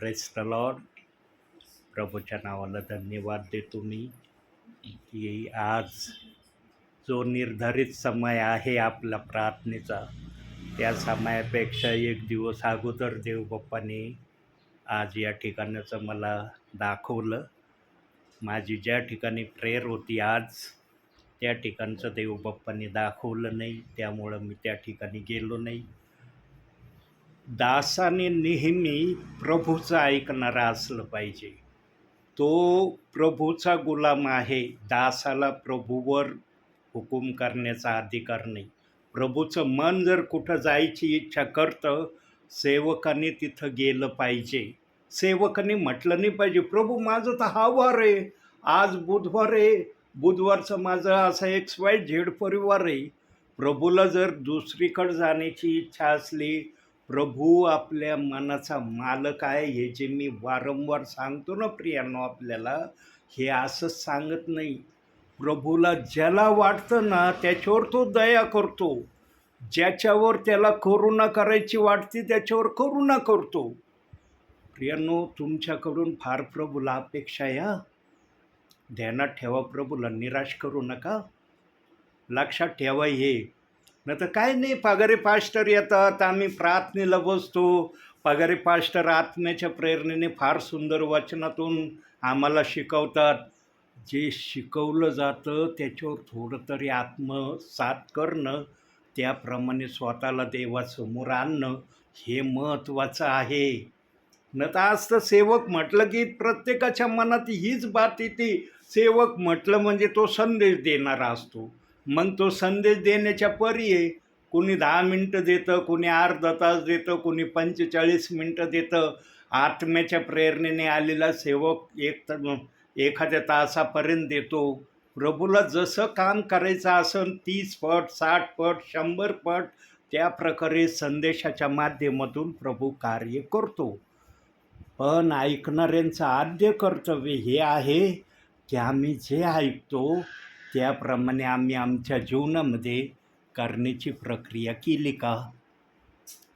Press the Lord. प्रभूच्या नावाला धन्यवाद देतो मी की आज जो निर्धारित समय आहे आपला प्रार्थनेचा, त्या समयापेक्षा एक दिवस अगोदर देवबाप्पाने आज या ठिकाणाचं मला दाखवलं. माझी ज्या ठिकाणी प्रेयर होती आज, त्या ठिकाणचं देवबाप्पाने दाखवलं नाही, त्यामुळं मी त्या ठिकाणी गेलो नाही. दासाने नेहमी प्रभूचं ऐकणारा असलं पाहिजे. तो प्रभूचा गुलाम आहे. दासाला प्रभूवर हुकूम करण्याचा अधिकार नाही. प्रभूचं मन जर कुठं जायची इच्छा करतं, सेवकाने तिथं गेलं पाहिजे. सेवकाने म्हटलं नाही पाहिजे, प्रभू माझं तर हा वार आहे, आज बुधवार आहे, बुधवारचं माझं असं XYZ परिवार आहे. प्रभूला जर दुसरीकडे जाण्याची इच्छा असली, प्रभू आपल्या मनाचा मालक आहे, हे जे मी वारंवार सांगतो ना प्रियांनो आपल्याला, हे असंच सांगत नाही. प्रभूला ज्याला वाटतं ना त्याच्यावर तो दया करतो. ज्याच्यावर त्याला करुणा करायची वाटते त्याच्यावर करुणा करतो. प्रियांनो, तुमच्याकडून फार प्रभूला अपेक्षा आहे हा. ध्यानात ठेवा, प्रभूला निराश करू नका. लक्षात ठेवा हे. नाही तर काय नाही, पगारी पास्टर येतात, आम्ही प्रार्थनेला बसतो. पगारी पास्टर आत्म्याच्या प्रेरणेने फार सुंदर वचनातून आम्हाला शिकवतात. जे शिकवलं जातं त्याच्यावर थोडं तरी आत्मसात करणं, त्याप्रमाणे स्वतःला देवासमोर आणणं हे महत्त्वाचं आहे. न तर आज तर सेवक म्हटलं की प्रत्येकाच्या मनात हीच बात येते, सेवक म्हटलं म्हणजे तो संदेश देणारा असतो. मग तो संदेश देण्याच्या परी आहे. कोणी 10 मिनटं देतं, कोणी अर्धा तास देतं, कोणी 45 मिनटं देतं. आत्म्याच्या प्रेरणेने आलेला सेवक एखाद्या तासापर्यंत देतो. प्रभूला जसं काम करायचं असेल 30 पट, 60 पट, 100 पट, त्या प्रकारे संदेशाच्या माध्यमातून प्रभू कार्य करतो. पण ऐकणाऱ्यांचं आद्य कर्तव्य हे आहे की आम्ही जे ऐकतो त्याप्रमाणे आम्ही आमच्या जीवनामध्ये करण्याची प्रक्रिया केली का.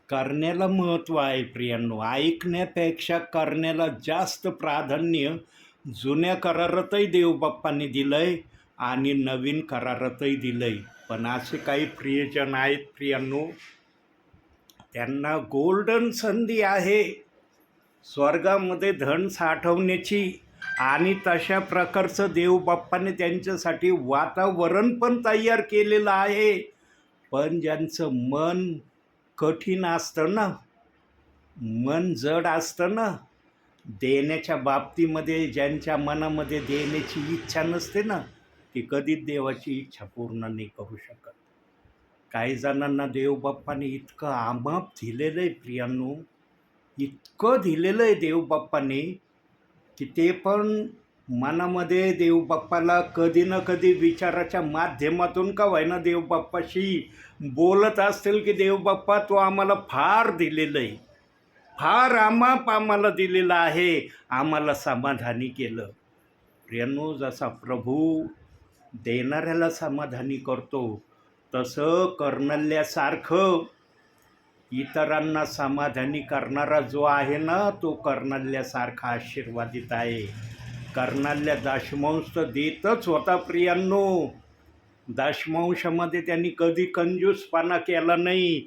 करण्याला महत्त्व आहे प्रियांनो. ऐकण्यापेक्षा करण्याला जास्त प्राधान्य जुन्या करारातही देवबाप्पांनी दिलं आहे आणि नवीन करारातही दिलं आहे. पण असे काही प्रियजन आहेत प्रियांनो, त्यांना गोल्डन संधी आहे स्वर्गामध्ये धन साठवण्याची, आणि तशा प्रकारचं देवबाप्पाने त्यांच्यासाठी वातावरण पण तयार केलेलं आहे. पण ज्यांचं मन कठीण असतं ना, मन जड असतं ना, देण्याच्या बाबतीमध्ये ज्यांच्या मनामध्ये देण्याची इच्छा नसते ना, ती कधीच देवाची इच्छा पूर्ण नाही करू शकत. काही जणांना देवबाप्पाने इतकं आमाप दिलेलं आहे प्रियांनो, इतकं दिलेलं आहे देवबाप्पाने की ते पण मनामध्ये देवबाप्पाला कधी ना कधी विचाराच्या माध्यमातून का होईना देवबाप्पाशी बोलत असतील की देवबाप्पा तो आम्हाला फार दिलेलं आहे, फार आमाप आम्हाला दिलेलं आहे, आम्हाला समाधानी केलं. प्रियांनो, जसा प्रभू देणाऱ्याला समाधानी करतो तसं कर्णल्यासारखं इतरांना समाधानी करणारा जो आहे ना, तो कर्णल्यासारखा आशीर्वादित आहे. कर्णल्या दशमांश तर देतच होता प्रियांनो. दशमांशामध्ये त्यांनी कधी कंजूसपणा केला नाही,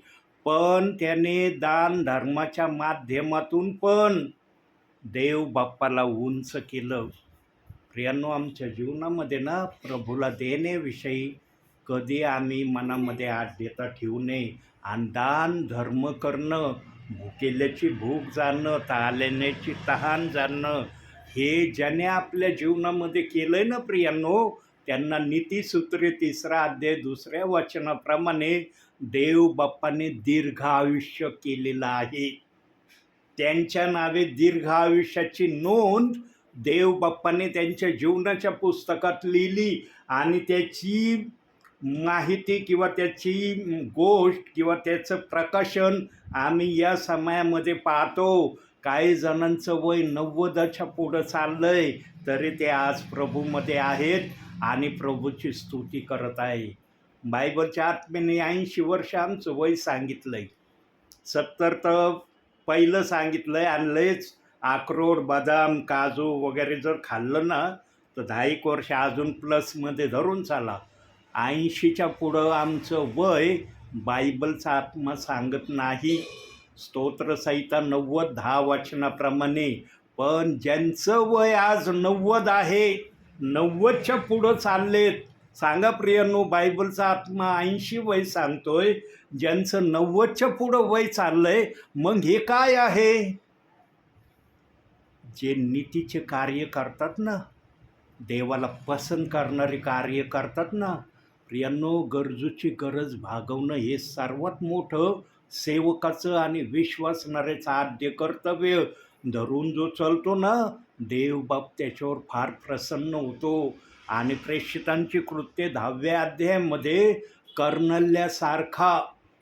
पण त्याने दान धर्माच्या माध्यमातून पण देव बाप्पाला उंच केलं. प्रियांनो, आमच्या जीवनामध्ये ना प्रभूला देण्याविषयी कधी आम्ही मनामध्ये आढ्यता ठेवू नये. आणि दान धर्म करणं, भुकेल्याची भूक जाणं, तहानलेल्याची तहान जाणं, हे ज्याने आपल्या जीवनामध्ये केलं आहे ना प्रियांनो, त्यांना नीतिसूत्रे 3रा अध्याय 2ऱ्या वचनाप्रमाणे देव बाप्पाने दीर्घ आयुष्य केलेलं आहे. त्यांच्या नावे दीर्घ आयुष्याची नोंद देव बाप्पाने त्यांच्या जीवनाच्या पुस्तकात लिहिली, आणि त्याची माहिती किंवा त्याची गोष्ट किंवा त्याचं प्रकाशन आम्ही या समयामध्ये पाहतो. काही जणांचं वय 90च्या पुढं चाललं आहे, तरी ते आज प्रभूमध्ये आहेत आणि प्रभूची स्तुती करत आहे. बायबलच्या आत्म्याने 80 वर्ष आमचं वय सांगितलं आहे. 70 तर पहिलं सांगितलं आहे आणि लयच अक्रोड, बदाम, काजू वगैरे जर खाल्लं ना तर 10 वर्ष अजून प्लसमध्ये धरून चाला. 80च्या पुढं आमचं वय बायबलचा आत्मा सांगत नाही. स्तोत्रसंहिता 90:10 वचनाप्रमाणे. पण ज्यांचं वय आज 90 आहे, 90च्या पुढं चाललेत, सांगा प्रियांनो, बायबलचा आत्मा 80 वय सांगतोय, ज्यांचं 90च्या पुढं वय चाललंय, मग हे काय आहे? जे नीतीचे कार्य करतात ना, देवाला पसंत करणारे कार्य करतात ना, प्रियांनो, गरजूची गरज भागवणं हे सर्वात मोठं सेवकाचं आणि विश्वासणाऱ्याचं आद्य कर्तव्य. धरून जो चालतो ना, देवबाप त्याच्यावर फार प्रसन्न होतो. आणि प्रेषितांची कृत्ये 10व्या अध्यायामध्ये कर्नल्यासारखा,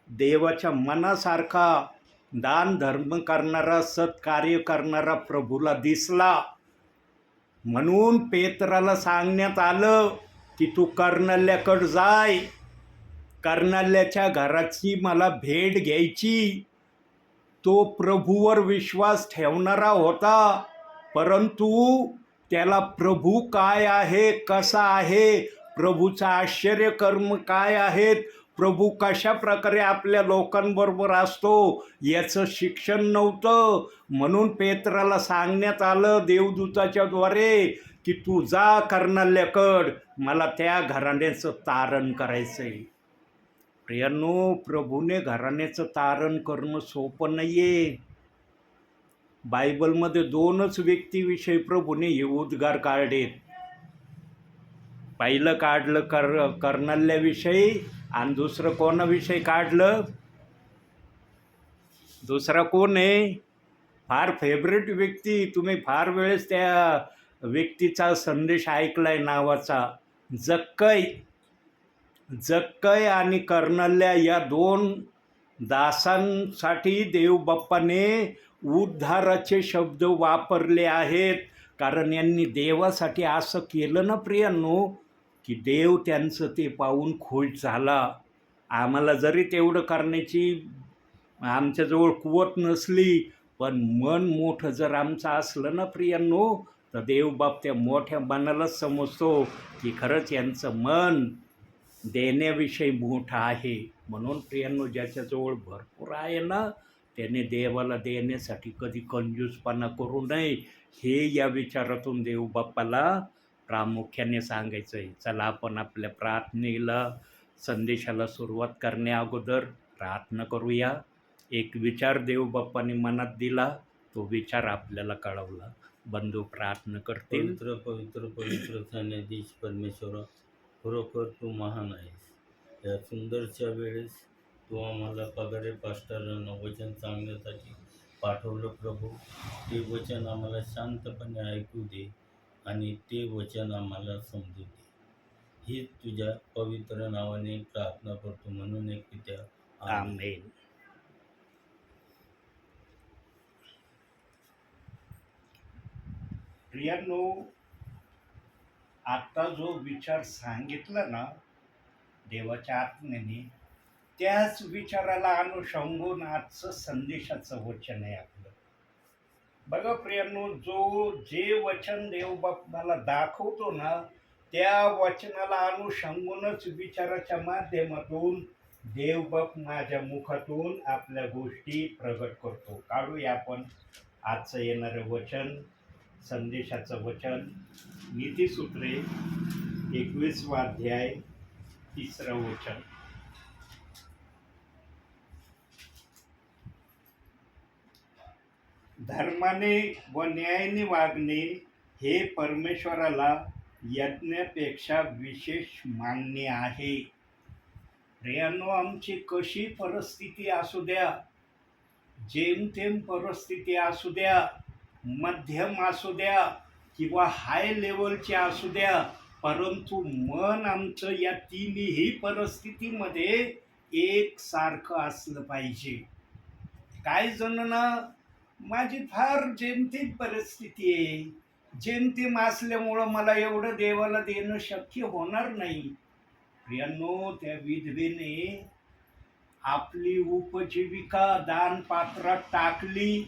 देवाच्या मनासारखा दान धर्म करणारा, सत्कार्य करणारा प्रभूला दिसला. म्हणून पेत्राला सांगण्यात आलं की तू कर्नल्याकडं जाय, कर्नल्याच्या घराची मला भेट घ्यायची. तो प्रभूवर विश्वास ठेवणारा होता, परंतु त्याला प्रभू काय आहे, कसा आहे, प्रभूचं आश्चर्यकर्म काय आहेत, प्रभू कशा प्रकारे आपल्या लोकांबरोबर असतो याचं शिक्षण नव्हतं. म्हणून पेत्राला सांगण्यात आलं देवदूताच्या द्वारे की तू जा कर्नल्याकडं, मला त्या घराण्याचं तारण करायचंय. प्रियांनो, प्रभूने घराण्याचं तारण करणं सोपं नाहीये. बायबलमध्ये 2च व्यक्तीविषयी प्रभूने हे उद्गार काढलेत. पहिलं काढलं कर्नल्याविषयी आणि दुसरं कोणाविषयी काढलं? दुसरा कोण आहे? फार फेवरेट व्यक्ती, तुम्ही फार वेळेस त्या व्यक्तीचा संदेश ऐकलाय नावाचा, जक्कई. जक्कई आणि कर्नल्या या 2 दासांसाठी देवबाप्पाने उद्धाराचे शब्द वापरले आहेत. कारण यांनी देवासाठी असं केलं ना प्रियांनो, की देव त्यांचं ते पाहून खुश झाला. आम्हाला जरी तेवढं करण्याची आमच्याजवळ कुवत नसली, पण मन मोठं जर आमचं असलं ना प्रियांनो, तर देवबाप त्या मोठ्या मनालाच समजतो की खरंच यांचं मन देण्याविषयी मोठं आहे. म्हणून प्रियांनो, ज्याच्याजवळ भरपूर आहे ना, त्याने देवाला देण्यासाठी कधी कंजूसपणा करू नये, हे या विचारातून देवबाप्पाला प्रामुख्याने सांगायचं आहे. चला, आपण आपल्या प्रार्थनेला, संदेशाला सुरुवात करण्या अगोदर प्रार्थना करूया. एक विचार देवबाप्पाने मनात दिला, तो विचार आपल्याला कळवला. बंधू प्रार्थना करतील. पवित्र पवित्र पवित्र न्यायाधीश परमेश्वरा, खरोखर तू महान आहेस. या सुंदरच्या वेळेस तू आम्हाला पगारे पास्टरांना वचन सांगण्यासाठी पाठवलं प्रभू. ते वचन आम्हाला शांतपणे ऐकू दे आणि ते वचन आम्हाला समजू दे. ही तुझ्या पवित्र नावाने प्रार्थना करतो, म्हणून एक पित्या, आमेन. प्रियांनो, आता जो विचार सांगितला ना देवाच्या आत्म्याने, त्याच विचाराला अनुषंगून आजचं संदेशाचं वचन आहे आपलं. बघा प्रियांनो, जे वचन देवबाप मला दाखवतो ना, त्या वचनाला अनुषंगूनच विचाराच्या माध्यमातून देवबाप माझ्या मुखातून आपल्या गोष्टी प्रगट करतो. काढूया आपण आजचं येणारं वचन, संदेशाचं वचन. नीतिसूत्रे 21वा अध्याय 3रं वचन. धर्माने व न्यायाने वागणे हे परमेश्वराला यज्ञापेक्षा विशेष मान्य आहे. प्रियांनो, आमची कशी परिस्थिती असू द्या, जेमतेम परिस्थिती असू द्या, मध्यम असू द्या किंवा हाय लेवलची असू द्या, परंतु मन आमचं या तिन्ही परिस्थितीमध्ये एकसारखं असलं पाहिजे. काही जणांना माझी फार जेमतेम परिस्थिती आहे, जेमतेम असल्यामुळं मला एवढं देवाला देणं शक्य होणार नाही. प्रियांनो, त्या विधवेने आपली उपजीविका दानपात्रात टाकली,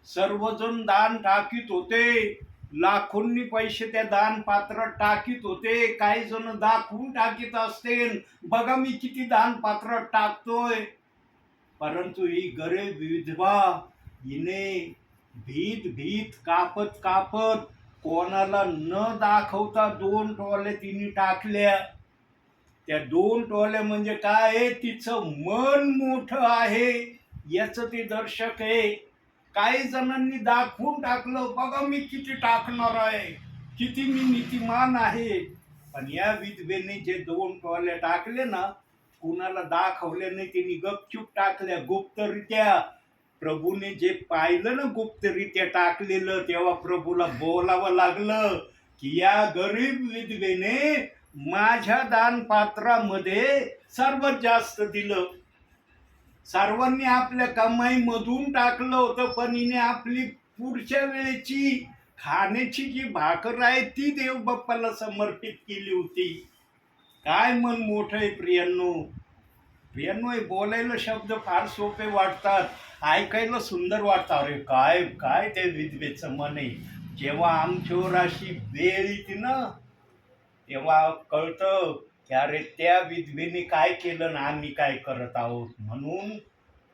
सर्वजण दान टाकीत होते, लाखोंनी पैसे त्या दान पात्रात टाकीत होते. काही जण दाखवून टाकीत असतील, बघा मी किती दान पात्रात टाकतोय. परंतु ही गरीब विधवा, हिने भीत भीत कापत कापत कोणाला न दाखवता 2 टोले तिने टाकल्या. त्या 2 टोल्या म्हणजे काय, तिचं मन मोठं आहे याचं ते दर्शक आहे. काही जणांनी दाखवून टाकलं, बघा मी किती टाकणार आहे, किती मी नीतिमान आहे. पण या विधवेने जे 2 टोल्या टाकले ना, कुणाला दाखवले नाही, तिने गपचूप टाकल्या गुप्तरित्या. प्रभूने जे पाहिलं ना गुप्तरित्या टाकलेलं, तेव्हा प्रभूला बोलावं लागलं की या गरीब विधवेने माझ्या दानपात्रामध्ये सर्वात जास्त दिलं. सर्वांनी आपल्या कमाईमधून टाकलं होतं, पण हिने आपली पुढच्या वेळेची खाण्याची जी भाकर आहे ती देव बाप्पाला समर्पित केली होती. काय मन मोठं आहे प्रियांनो. प्रियांनो, हे बोलायला शब्द फार सोपे वाटतात, ऐकायला सुंदर वाटतं. अरे काय काय त्या विधवेचं मन आहे. जेव्हा आमच्यावर अशी वेळ येते ना, तेव्हा कळतं की अरे त्या विधवेने काय केलं ना आम्ही काय करत आहोत. म्हणून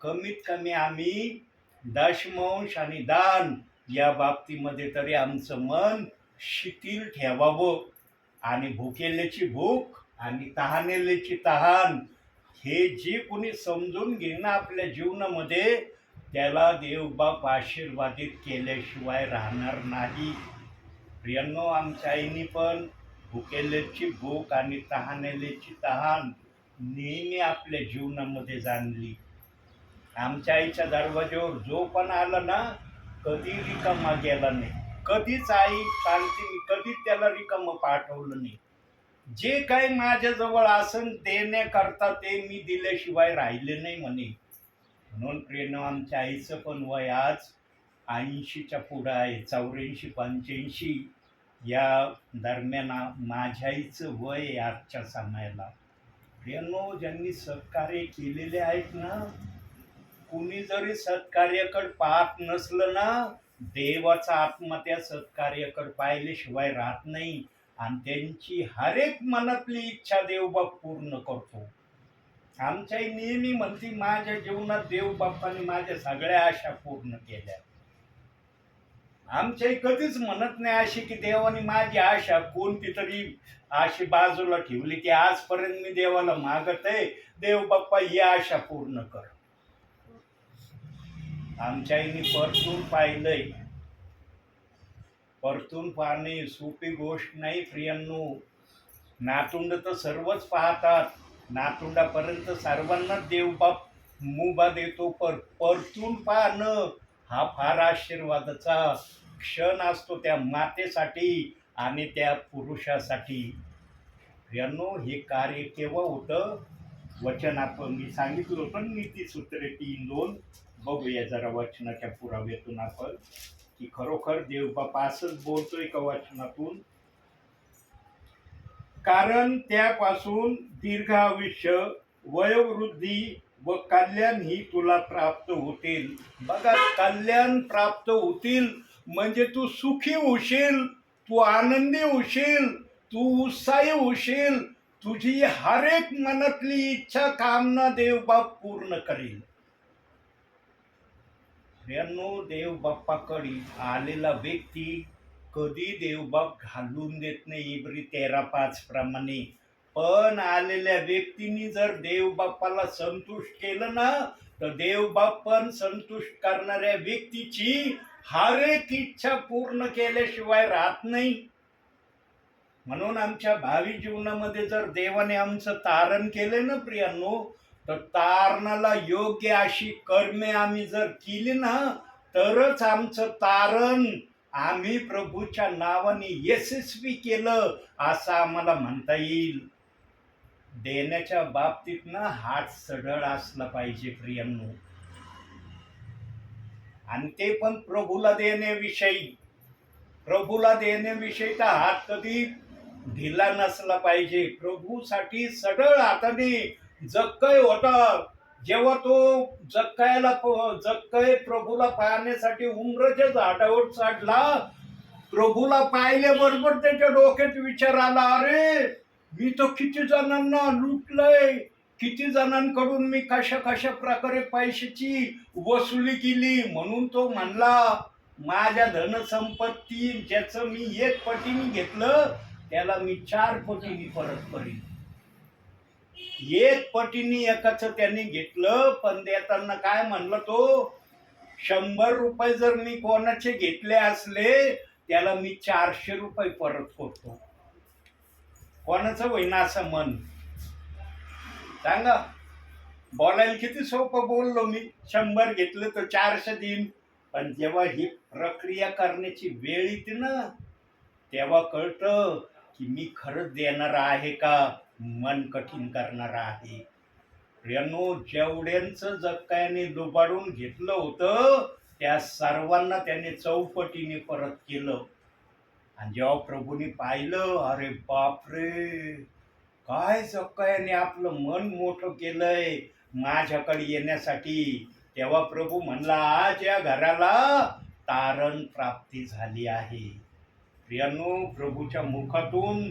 कमीत कमी आम्ही दशमांश आणि दान या बाबतीमध्ये तरी आमचं मन शिथिल ठेवावं. आणि भुकेल्याची भूक आणि तहानेल्याची तहान हे जे कोणी समजून घेणं आपल्या जीवनामध्ये, त्याला देवबाप आशीर्वादित केल्याशिवाय राहणार नाही. प्रियांनो, आमच्या आईनी पण भुकेल्याची भूक आणि तहानेल्याची तहान नेहमी आपल्या जीवनामध्ये जाणली. आमच्या आईच्या दरवाज्यावर जो पण आला ना, कधी रिकामा गेला नाही. कधीच आई सांगते, मी कधीच त्याला रिकामं पाठवलं नाही. जे काही माझ्याजवळ असन देण्याकरता ते मी दिल्याशिवाय राहिले नाही म्हणे. म्हणून प्रेरणा, आमच्या आईचं पण वय आज 80च्या पुढं आहे. 84-85 या दरम्यान माझ्या आईचं वय आहे आजच्या समयाला. प्रियांनो, ज्यांनी सत्कार्य केलेले आहेत ना, कुणी जरी सत्कार्याकडे पाहत नसलं ना, देवाचा आत्मा त्या सत्कार्याकडे पाहिल्याशिवाय राहत नाही. आणि त्यांची हर एक मनातली इच्छा देवबाप पूर्ण करतो. आमच्याही नेहमी म्हणती, माझ्या जीवनात देवबाप्पाने माझ्या सगळ्या आशा पूर्ण केल्या. आमच्याही कधीच म्हणत नाही अशी की देवाने माझी आशा कोणती तरी अशी बाजूला ठेवली की आजपर्यंत मी देवाला मागत आहे, देवबाप्पा ही आशा पूर्ण कर. आमच्या आईने परतून पाहिलंय. परतून पाहणे सोपी गोष्ट नाही प्रियांनो. नातुंड तर सर्वच पाहतात, नातुंडापर्यंत सर्वांनाच देवबाप मुभा देतो, पण परतून पाहणं हा फार आशीर्वादाचा क्षण असतो त्या मातेसाठी आणि त्या पुरुषासाठी. प्रियांनो, हे कार्य केव्हा होतं? वचन आपण मी सांगितलं होतं, नीतिसूत्रे 3:2. बघूया जरा वचनाच्या पुराव्यातून आपण की खरोखर देवबाप असंच बोलतोय का वचनातून. कारण त्यापासून दीर्घ आयुष्य, वयोवृद्धी व कल्याण ही तुला प्राप्त होतील. बघा, कल्याण प्राप्त होतील म्हणजे तू सुखी होशील, तू आनंदी होशील, तू उत्साही होशील. तुझी हर एक मनातली इच्छा कामना देवबाप पूर्ण करेल. प्रियांनो, देवबाप्पाकडे आलेला व्यक्ती कधी देवबाप घालून देत नाही, इब्री 13:5 प्रमाणे. पण आलेल्या व्यक्तींनी जर देवबाप्पाला संतुष्ट केलं ना, तर देवबाप पण संतुष्ट करणाऱ्या व्यक्तीची हर एक इच्छा पूर्ण केल्याशिवाय राहत नाही. म्हणून आमच्या भावी जीवनामध्ये जर देवाने आमचं तारण केलं ना प्रियांनो, तर तारणाला योग्य अशी कर्मे आम्ही जर केली ना, तरच आमचं तारण आम्ही प्रभूच्या नावाने यशस्वी केलं असं आम्हाला म्हणता येईल. देण्याच्या बाबतीत ना हात सढळ असला पाहिजे प्रियांनो. आणि ते पण प्रभूला देण्याविषयी. प्रभूला देण्याविषयी तर हात कधी ढिला नसला पाहिजे. प्रभूसाठी सढळ हाताने जग काय होता, जेव्हा तो जक्कय प्रभूला पाहण्यासाठी उमराच्या झाडावर चढला, प्रभूला पाहिल्याबरोबर त्याच्या डोक्यात विचार आला, अरे मी तर किती जणांना लुटलंय, किती जणांकडून मी कशा कशा प्रकारे पैशाची वसुली केली. म्हणून तो म्हणला, माझ्या धनसंपत्ती ज्याचं मी 1 पटीने घेतलं त्याला मी 4 पटीने परत करीन. 1 पटीने एकाच त्याने घेतलं, पण देताना काय म्हणलं तो, 100 रुपये जर मी कोणाचे घेतले असले त्याला मी 400 रुपये परत करतो. कोणाचं होईना असं मन सांगा. बोलायला किती सोपं बोललो मी, 100 घेतलं तर 400 देईन. पण जेव्हा ही प्रक्रिया करण्याची वेळ येते ना, तेव्हा कळतं की मी खरंच देणार आहे का मन कठीण करणार आहे. प्रियांनो, जेवढ्यांचं जक्कयाने लुबाडून घेतलं होतं त्या सर्वांना त्याने चौपटीने परत केलं. आणि जेव्हा प्रभूने पाहिलं, अरे बापरे, काय जक्कयाने आपलं मन मोठं केलंय माझ्याकडे येण्यासाठी, तेव्हा प्रभू म्हणला, आज या घराला तारण प्राप्ती झाली आहे. प्रियांनो, प्रभूच्या मुखातून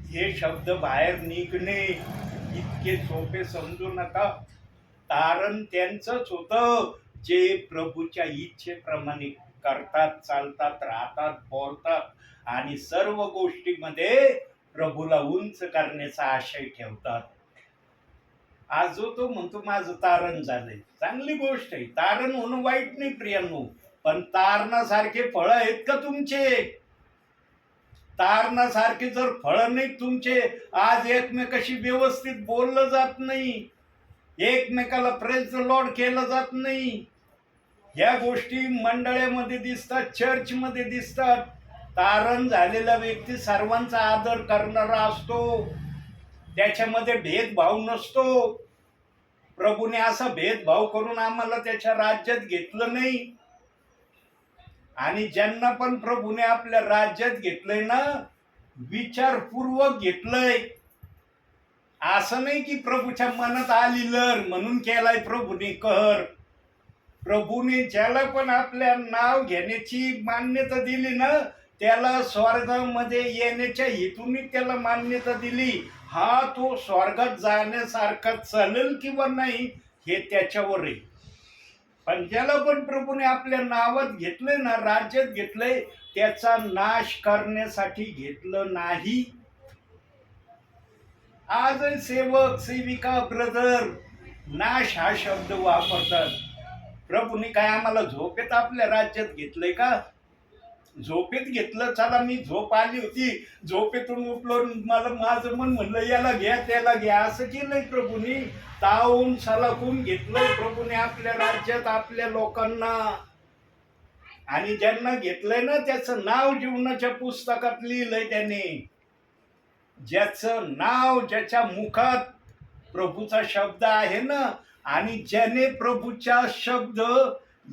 हे शब्द बाहेर निघणे इतके सोपे समजू नका. तारण त्यांचंच होतं जे प्रभूच्या इच्छेप्रमाणे करतात, चालतात, राहतात, बोलतात आणि सर्व गोष्टीमध्ये प्रभूला उंच करण्याचा आशय ठेवतात. आज जो तो म्हणतो माझं तारण झालंय, चांगली गोष्ट आहे. तारण होणं वाईट नाही प्रियांनो, पण तारणासारखे फळ आहेत का तुमचे? तारणासारखे जर फळ नाही तुमचे, आज एकमेकाशी व्यवस्थित बोललं जात नाही, एकमेकाला प्रेज द लॉर्ड केलं जात नाही, ह्या गोष्टी मंडळामध्ये दिसतात, चर्चमध्ये दिसतात. तारण झालेला व्यक्ती सर्वांचा आदर करणारा असतो, त्याच्यामध्ये भेदभाव नसतो. प्रभूने असा भेदभाव करून आम्हाला त्याच्या राज्यात घेतलं नाही. आणि ज्यांना पण प्रभूने आपल्या राज्यात घेतलंय ना, विचारपूर्वक घेतलंय. असं नाही की प्रभूच्या मनात आली लर म्हणून केलाय प्रभूने कहर. प्रभूने ज्याला पण आपल्या नाव घेण्याची मान्यता दिली ना, त्याला स्वर्गामध्ये येण्याच्या हेतूने त्याला मान्यता दिली. हा तो स्वर्गात जाण्यासारखा चालेल किंवा नाही हे त्याच्यावर आहे. पण ज्याला पण प्रभूने आपल्या नावात घेतलंय ना, राज्यात घेतलंय, त्याचा नाश करण्यासाठी घेतलं नाही. आज सेवक सेविका ब्रदर नाश हा शब्द वापरतात. प्रभूने काय आम्हाला झोपेत आपल्या राज्यात घेतलंय का? झोपेत घेतलं, चला मी झोप आली होती, झोपेतून उठलो, मला माझं मन म्हणलं याला घ्या त्याला घ्या, असं केलंय प्रभूने. तावून सलाखून घेतलंय प्रभूने आपल्या राज्यात आपल्या लोकांना. आणि ज्यांना घेतलंय ना त्याचं नाव जीवनाच्या पुस्तकात लिहिलंय त्याने. ज्याचं नाव, ज्याच्या मुखात प्रभूचा शब्द आहे ना, आणि ज्याने प्रभूचा शब्द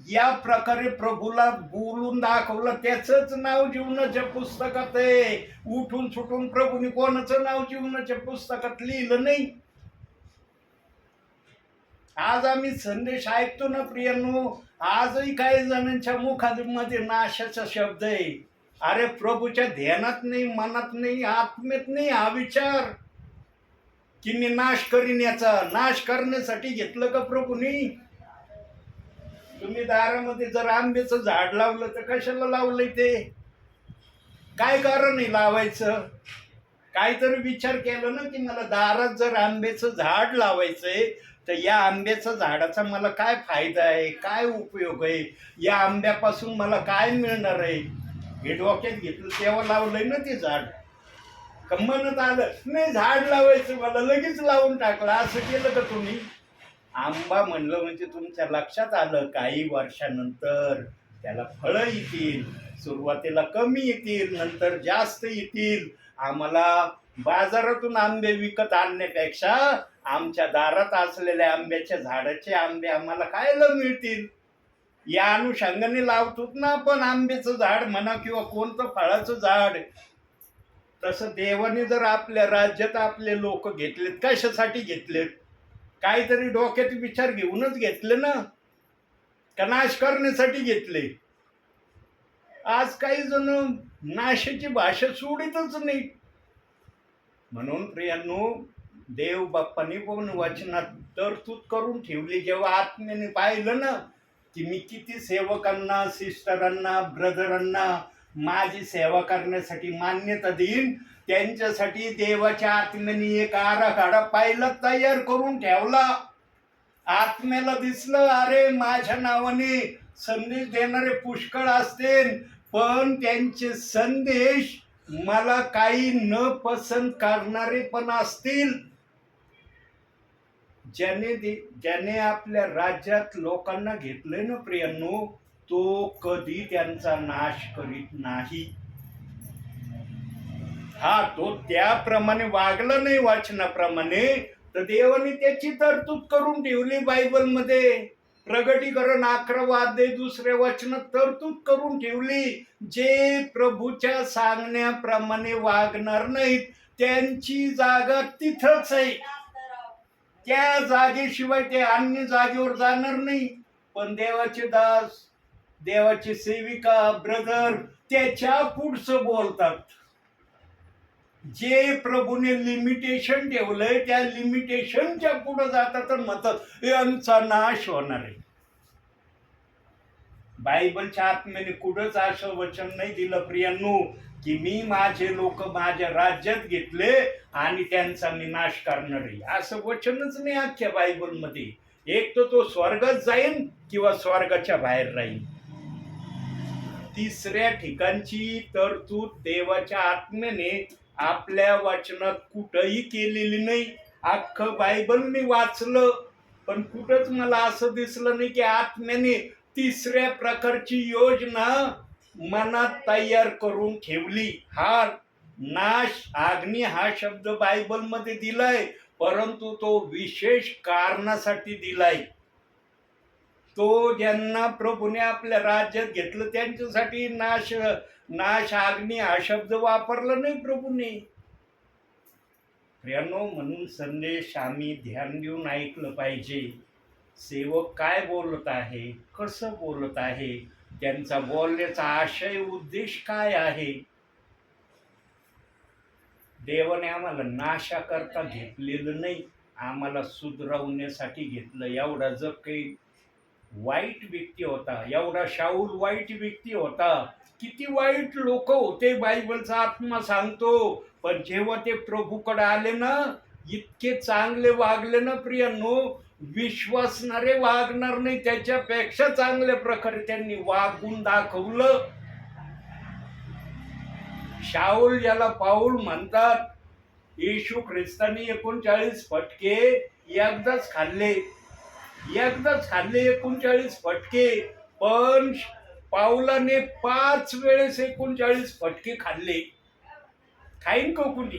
या प्रकारे प्रभूला बोलून दाखवलं, त्याचंच नाव जीवनाच्या पुस्तकात आहे. उठून सुटून प्रभूने कोणाचं नाव जीवनाच्या पुस्तकात लिहिलं नाही. आज आम्ही संदेश ऐकतो ना प्रियांनो, आजही काही जणांच्या मुखामध्ये नाशाचा शब्द आहे. अरे प्रभूच्या ध्यानात नाही, मनात नाही, आत्मेत नाही हा विचार की मी नाश करीन. याचा नाश करण्यासाठी घेतलं का प्रभूनी? तुम्ही दारामध्ये जर आंब्याचं झाड लावलं तर कशाला लावलंय? ते काय कारण आहे लावायचं? काहीतरी विचार केला ना की मला दारात जर आंब्याचं झाड लावायचंय तर या आंब्याच्या झाडाचा मला काय फायदा आहे, काय उपयोग आहे, या आंब्यापासून मला काय मिळणार आहे, हे डोक्यात घेतलं तेव्हा लावलंय ना ते झाड. म्हणत आलं नाही झाड लावायचं मला, लगेच लावून टाकलं. असं केलं का तुम्ही? आंबा म्हणलं म्हणजे तुमच्या लक्षात आलं काही वर्षानंतर त्याला फळं येतील. सुरुवातीला कमी येतील, नंतर जास्त येतील. आम्हाला बाजारातून आंबे विकत आणण्यापेक्षा आमच्या दारात असलेल्या आंब्याच्या झाडाचे आंबे आम्हाला खायला मिळतील, या अनुषंगाने लावतो ना आपण आंब्याचं झाड म्हणा किंवा कोणतं फळाचं झाड. तसं देवाने जर आपल्या राज्यात आपले लोक घेतलेत, कशासाठी घेतलेत? काहीतरी डोक्यात विचार घेऊनच घेतले ना, का नाश करण्यासाठी घेतले? आज काही जण नाशाची भाषा सोडितच नाही. म्हणून प्रियांनो, देव बाप्पाने पण वचनात तरतूद करून ठेवली. जेव्हा आत्म्याने पाहिलं ना की मी किती सेवकांना, सिस्टरांना, ब्रदरांना माझी सेवा करण्यासाठी मान्यता देईन, त्यांच्यासाठी देवाच्या आत्म्याने एक आराखडा पाहिला, तयार करून ठेवला. आत्म्याला दिसलं, अरे माझ्या नावाने संदेश देणारे पुष्कळ असतील, पण त्यांचे संदेश मला काही न पसंत करणारे पण असतील. ज्याने आपल्या राज्यात लोकांना घेतले ना प्रियांनो, तो कधी त्यांचा नाश करीत नाही. हा, तो त्याप्रमाणे वागला नाही वाचनाप्रमाणे, तर देवाने त्याची तरतूद करून ठेवली बायबलमध्ये. प्रगटीकरण 11 अध्याय 2 वचनात तरतूद करून ठेवली. जे प्रभूच्या सांगण्याप्रमाणे वागणार नाहीत त्यांची जागा तिथंच आहे. त्या जागेशिवाय ते अन्य जागेवर जाणार नाही. पण देवाचे दास, देवाचे सेविका, ब्रदर त्याच्या पुढचं बोलतात. जे प्रभूने लिमिटेशन ठेवलंय त्या लिमिटेशनच्या पुढे जातात तर म्हणतात यांचा नाश होणार आहे. बायबलच्या आत्म्याने कुठंच असं वचन नाही दिलं प्रियांनो की मी माझे लोक माझ्या राज्यात घेतले आणि त्यांचा मी नाश करणार आहे. असं वचनच नाही अख्ख्या बायबलमध्ये. एक तर तो स्वर्गात जाईन किंवा स्वर्गाच्या बाहेर राहील. तिसऱ्या ठिकाणची तरतूद देवाच्या आत्म्याने आपल्या वचनात कुठंही केलेली नाही. अख्खं बायबल मी वाचलं, पण कुठंच मला असं दिसलं नाही की आत्म्याने तिसऱ्या प्रकारची योजना मनात तयार करून ठेवली. हा नाश, अग्नी हा शब्द बायबलमध्ये दिलाय, परंतु तो विशेष कारणासाठी दिलाय. तो ज्यांना प्रभूने आपल्या राज्यात घेतलं त्यांच्यासाठी नाश अग्नी हा शब्द वापरला नाही प्रभूने. प्रियांनो, म्हणून संदेश आम्ही ध्यान देऊन ऐकलं पाहिजे. सेवक काय बोलत आहे, कसं बोलत आहे, त्यांचा बोलण्याचा आशय, उद्देश काय आहे. देवाने आम्हाला नाशाकरता घेतलेलं नाही, आम्हाला सुधरवण्यासाठी घेतलं. एवढा जर काही वाईट व्यक्ती होता, एवढा शाऊल वाईट व्यक्ती होता, किती वाईट लोक होते बायबलचा आत्मा सांगतो, पण जेव्हा ते प्रभूकडे आले ना, इतके चांगले वागले ना प्रियांनो, विश्वासणारे वागणार नाही त्याच्यापेक्षा चांगल्या प्रकारे त्यांनी वागून दाखवलं. शाऊल, ज्याला पाऊल म्हणतात, येशू ख्रिस्तानी 39 फटके एकदाच खाल्ले 39 फटके, पण पाऊलाने 5 वेळेस 39 फटके खाल्ले. खाईन का कुणी?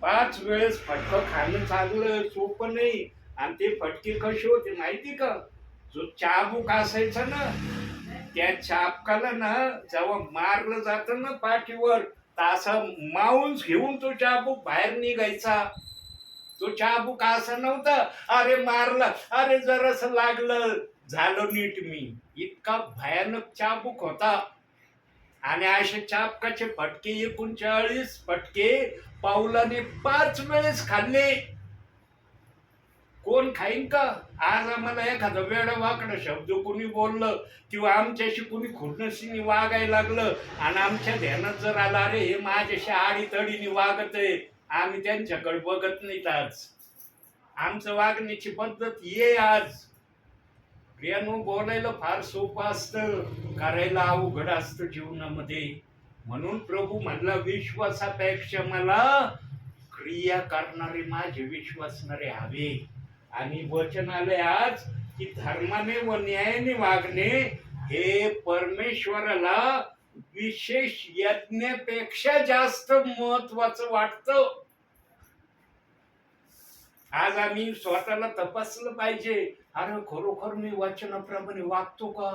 5 वेळेस फटकं खाणं चांगलं सोपं नाही. आणि ते फटके कसे होते माहिती का? जो चाबूक असायचा ना, त्या चाबकाला ना जेव्हा मारलं जातं ना पाठीवर, तर असं माऊस घेऊन तो चाबूक बाहेर निघायचा. तो चाबूक असा नव्हता अरे मारला, अरे जरासं लागलं, झालं नीट मी. इतका भयानक चाबूक होता. आणि असे चाबकाचे फटके 39 फटके पाऊलाने 5 वेळेस खाल्ले. कोण खाईन का? आज आम्हाला एखादा वेडा वाकडा शब्द कोणी बोललं किंवा आमच्याशी कोणी खुर्नशीने वागायला लागलं आणि आमच्या ध्यानात जर आला अरे हे माझ्याशी आडीतडीने वागत आहे, आम्ही त्यांच्याकडे बघत नाहीत. आज आमचं वागण्याची पद्धत ये. आज प्रियांनो, बोलायला फार सोपं असतं, करायला अवघड असतं जीवनामध्ये. म्हणून प्रभू म्हणला, विश्वासापेक्षा मला क्रिया करणारे, माझे विश्वासणारे हवे. आणि वचन आले आज की धर्माने व न्यायाने वागणे हे परमेश्वराला विशेष यज्ञापेक्षा जास्त महत्वाचं वाटतं. आज आम्ही स्वतःला तपासलं पाहिजे. अरे खरोखर मी वचनाप्रमाणे वागतो का?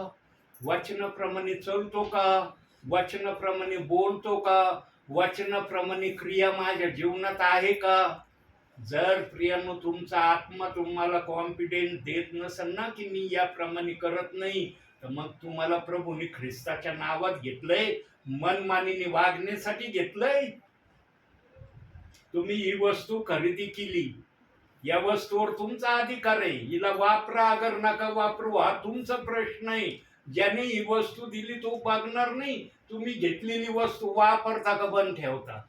वचनाप्रमाणे चलतो का? वचनाप्रमाणे बोलतो का? वचनाप्रमाणे क्रिया माझ्या जीवनात आहे का? जर प्रियानो तुमचा आत्मा तुम्हाला कॉन्फिडेंट देत नसेल ना की मी याप्रमाणे करत नाही, तर मग तुम्हाला प्रभूने ख्रिस्ताच्या नावात घेतलंय, मनमानीने वागण्यासाठी घेतलंय. तुम्ही ही वस्तू खरेदी केली, या वस्तूवर तुमचा अधिकार आहे. हिला वापरा अगर नका वापरू हा तुमचा प्रश्न आहे. ज्याने ही वस्तू दिली तो बघणार नाही तुम्ही घेतलेली वस्तू वापरता का बंद ठेवता.